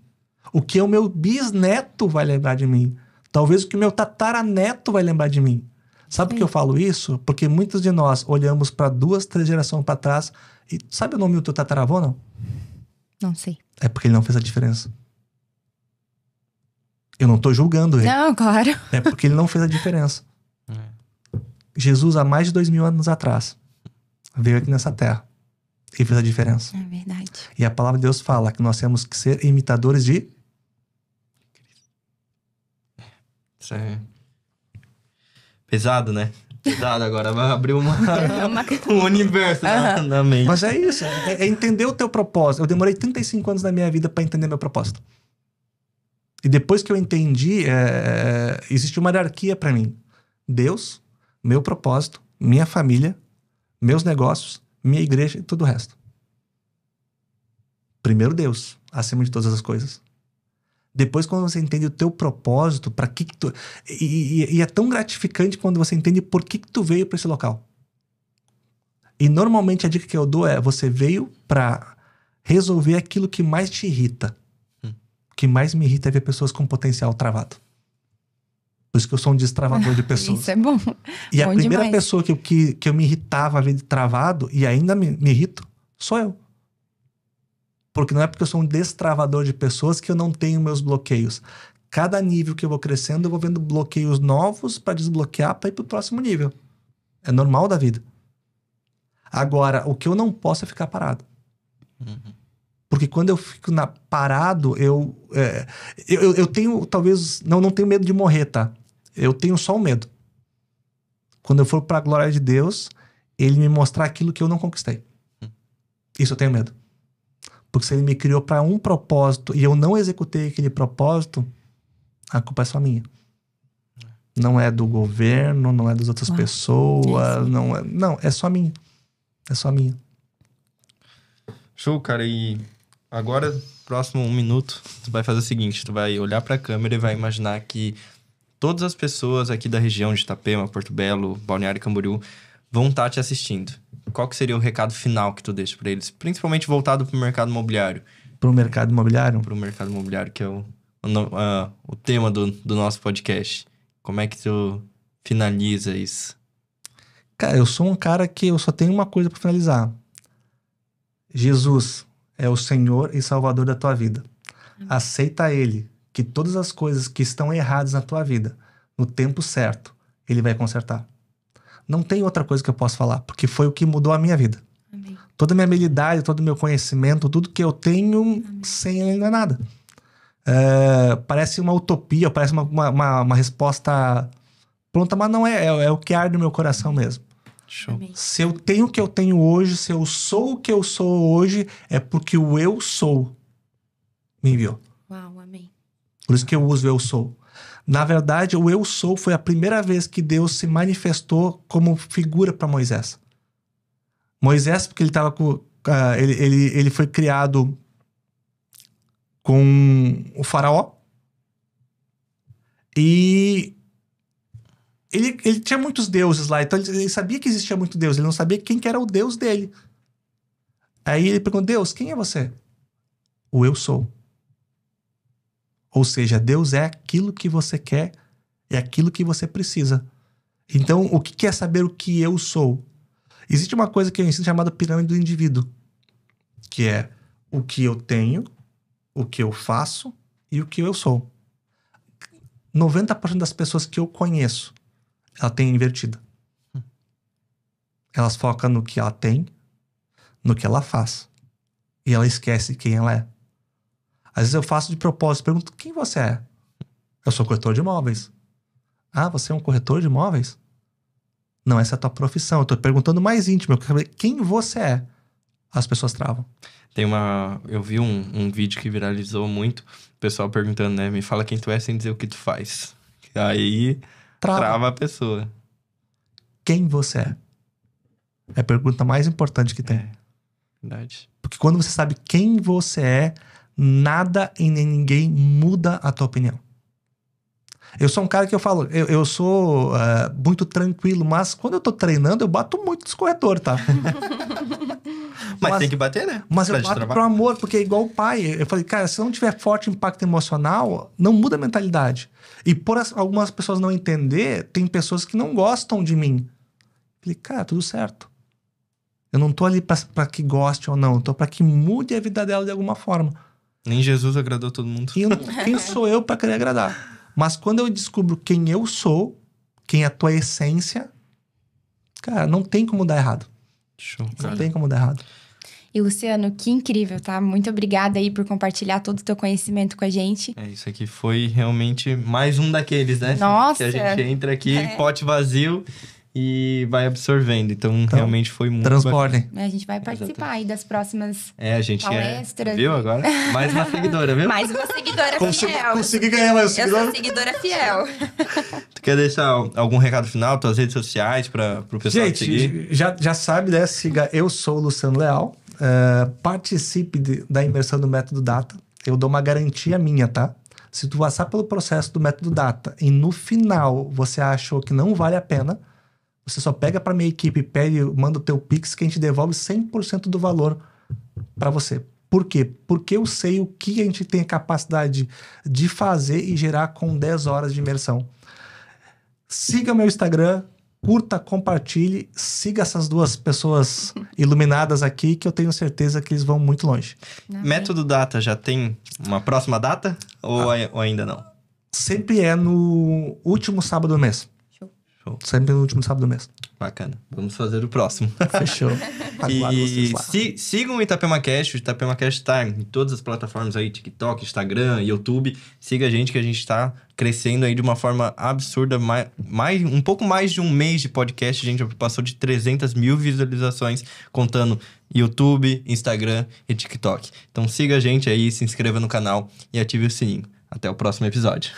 O que o meu bisneto vai lembrar de mim? Talvez o que o meu tataraneto vai lembrar de mim. Sabe por que eu falo isso? Porque muitos de nós olhamos para 2, 3 gerações para trás e... Sabe o nome do teu tataravô, não?
Não sei.
É porque ele não fez a diferença. Eu não tô julgando ele.
Não, claro.
É porque ele não fez a diferença. Jesus, há mais de 2000 anos atrás, veio aqui nessa terra e fez a diferença.
É verdade.
E a palavra de Deus fala que nós temos que ser imitadores de...
Isso é pesado, né? Pesado agora. Vai abrir um universo na mente.
Mas é isso. É entender o teu propósito. Eu demorei 35 anos da minha vida para entender meu propósito. E depois que eu entendi, existe uma hierarquia para mim. Deus, meu propósito, minha família, meus negócios, minha igreja e tudo o resto. Primeiro Deus, acima de todas as coisas. Depois, quando você entende o teu propósito, para que tu... E é tão gratificante quando você entende por que tu veio para esse local. E normalmente a dica que eu dou é, você veio para resolver aquilo que mais te irrita. O que mais me irrita é ver pessoas com potencial travado. Por isso que eu sou um destravador de pessoas.
Isso é bom.
E
bom
a primeira
demais.
pessoa que eu me irritava a ver de travado, e ainda me irrito, sou eu. Porque não é porque eu sou um destravador de pessoas que eu não tenho meus bloqueios. Cada nível que eu vou crescendo, eu vou vendo bloqueios novos para desbloquear para ir pro próximo nível. É normal da vida. Agora, o que eu não posso é ficar parado. Porque quando eu fico parado, eu tenho, talvez, não tenho medo de morrer, tá? Eu tenho só um medo. Quando eu for para a glória de Deus, ele me mostrar aquilo que eu não conquistei. Isso eu tenho medo. Porque se ele me criou para um propósito e eu não executei aquele propósito, a culpa é só minha. Não é do governo, não é das outras pessoas, não, é só minha. É só minha.
Show, cara. E agora, próximo 1 minuto, tu vai fazer o seguinte, tu vai olhar pra câmera e vai imaginar que todas as pessoas aqui da região de Itapema, Porto Belo, Balneário Camboriú vão estar te assistindo. qual que seria o recado final que tu deixa pra eles? Principalmente voltado pro mercado imobiliário.
Pro mercado imobiliário?
Pro mercado imobiliário, que é o tema do nosso podcast. Como é que tu finaliza isso?
Cara, eu sou um cara que eu só tenho uma coisa pra finalizar. Jesus é o Senhor e Salvador da tua vida. Aceita Ele, que todas as coisas que estão erradas na tua vida, no tempo certo, Ele vai consertar. Não tem outra coisa que eu possa falar, porque foi o que mudou a minha vida.
Amém.
Toda a minha habilidade, todo o meu conhecimento, tudo que eu tenho, sem Ele não é nada. Parece uma utopia, parece uma resposta pronta, mas não é. É o que arde no meu coração mesmo.
Show.
Amém.
Se eu tenho o que eu tenho hoje, se eu sou o que eu sou hoje, é porque o eu sou me enviou.
Uau, amém.
Por isso que eu uso eu sou. Na verdade, o eu sou foi a primeira vez que Deus se manifestou como figura para Moisés. Moisés, porque ele estava com... ele foi criado com o faraó. E ele tinha muitos deuses lá. Então ele sabia que existia muito Deus. Ele não sabia quem que era o Deus dele. Aí ele perguntou, Deus, quem é você? O eu sou. Ou seja, Deus é aquilo que você quer, é aquilo que você precisa. Então, o que é saber o que eu sou? Existe uma coisa que eu ensino chamada pirâmide do indivíduo, que é o que eu tenho, o que eu faço e o que eu sou. 90% das pessoas que eu conheço, ela tem invertida. Elas focam no que ela tem, no que ela faz. E ela esquece quem ela é. Às vezes eu faço de propósito, pergunto, quem você é? Eu sou corretor de imóveis. Ah, você é um corretor de imóveis? Não, essa é a tua profissão. Eu tô perguntando mais íntimo, eu quero saber quem você é. As pessoas travam.
Eu vi um vídeo que viralizou muito, o pessoal perguntando, né? Me fala quem tu é sem dizer o que tu faz. Aí trava a pessoa.
Quem você é? É a pergunta mais importante que tem.
É, verdade.
Porque quando você sabe quem você é, nada e nem ninguém muda a tua opinião. Eu sou um cara que eu falo, eu sou muito tranquilo, mas quando eu tô treinando, eu bato muito nos corretores, tá?
Mas tem que bater, né?
Mas eu bato pro amor, porque é igual o pai. Eu falei, cara, se não tiver forte impacto emocional, não muda a mentalidade. E por algumas pessoas não entender, tem pessoas que não gostam de mim. Eu falei, cara, tudo certo. Eu não tô ali pra que goste ou não, eu tô pra que mude a vida dela de alguma forma.
Nem Jesus agradou todo mundo.
E quem sou eu pra querer agradar? Mas quando eu descubro quem eu sou, quem é a tua essência, cara, não tem como dar errado.
Show,
Não tem como dar errado.
E Luciano, que incrível, tá? Muito obrigada aí por compartilhar todo o teu conhecimento com a gente.
Isso aqui foi realmente mais um daqueles, né?
Nossa!
Que a gente entra aqui, pote vazio e vai absorvendo. Então realmente foi muito
Transbordem.
A gente vai participar aí das próximas
a gente
palestras.
Viu agora? Mais uma seguidora, viu?
Mais uma seguidora fiel.
Consegui ganhar mais um seguidor.
Eu sou seguidora fiel.
Tu quer deixar algum recado final, tuas redes sociais pro pessoal te seguir?
Já sabe, né? Siga Eu Sou o Luciano Leal. Participe da imersão do Método Data. Eu dou uma garantia minha, tá? Se tu passar pelo processo do Método Data e no final você achou que não vale a pena, você só pega pra minha equipe, manda o teu Pix que a gente devolve 100% do valor pra você. Por quê? Porque eu sei o que a gente tem a capacidade de fazer e gerar com 10 horas de imersão. Siga meu Instagram, curta, compartilhe, siga essas duas pessoas iluminadas aqui, que eu tenho certeza que eles vão muito longe.
Método Data já tem uma próxima data ou ainda não?
Sempre é no último sábado do mês.
Show.
Sempre no último sábado do mês.
Bacana. Vamos fazer o próximo.
Fechou. Aguardo vocês lá.
Sigam o ItapeMaCast. O ItapeMaCast tá em todas as plataformas aí, TikTok, Instagram, YouTube. Siga a gente que a gente tá crescendo aí de uma forma absurda. Um pouco mais de um mês de podcast, a gente já passou de 300 mil visualizações, contando YouTube, Instagram e TikTok. Então siga a gente aí, se inscreva no canal e ative o sininho. Até o próximo episódio.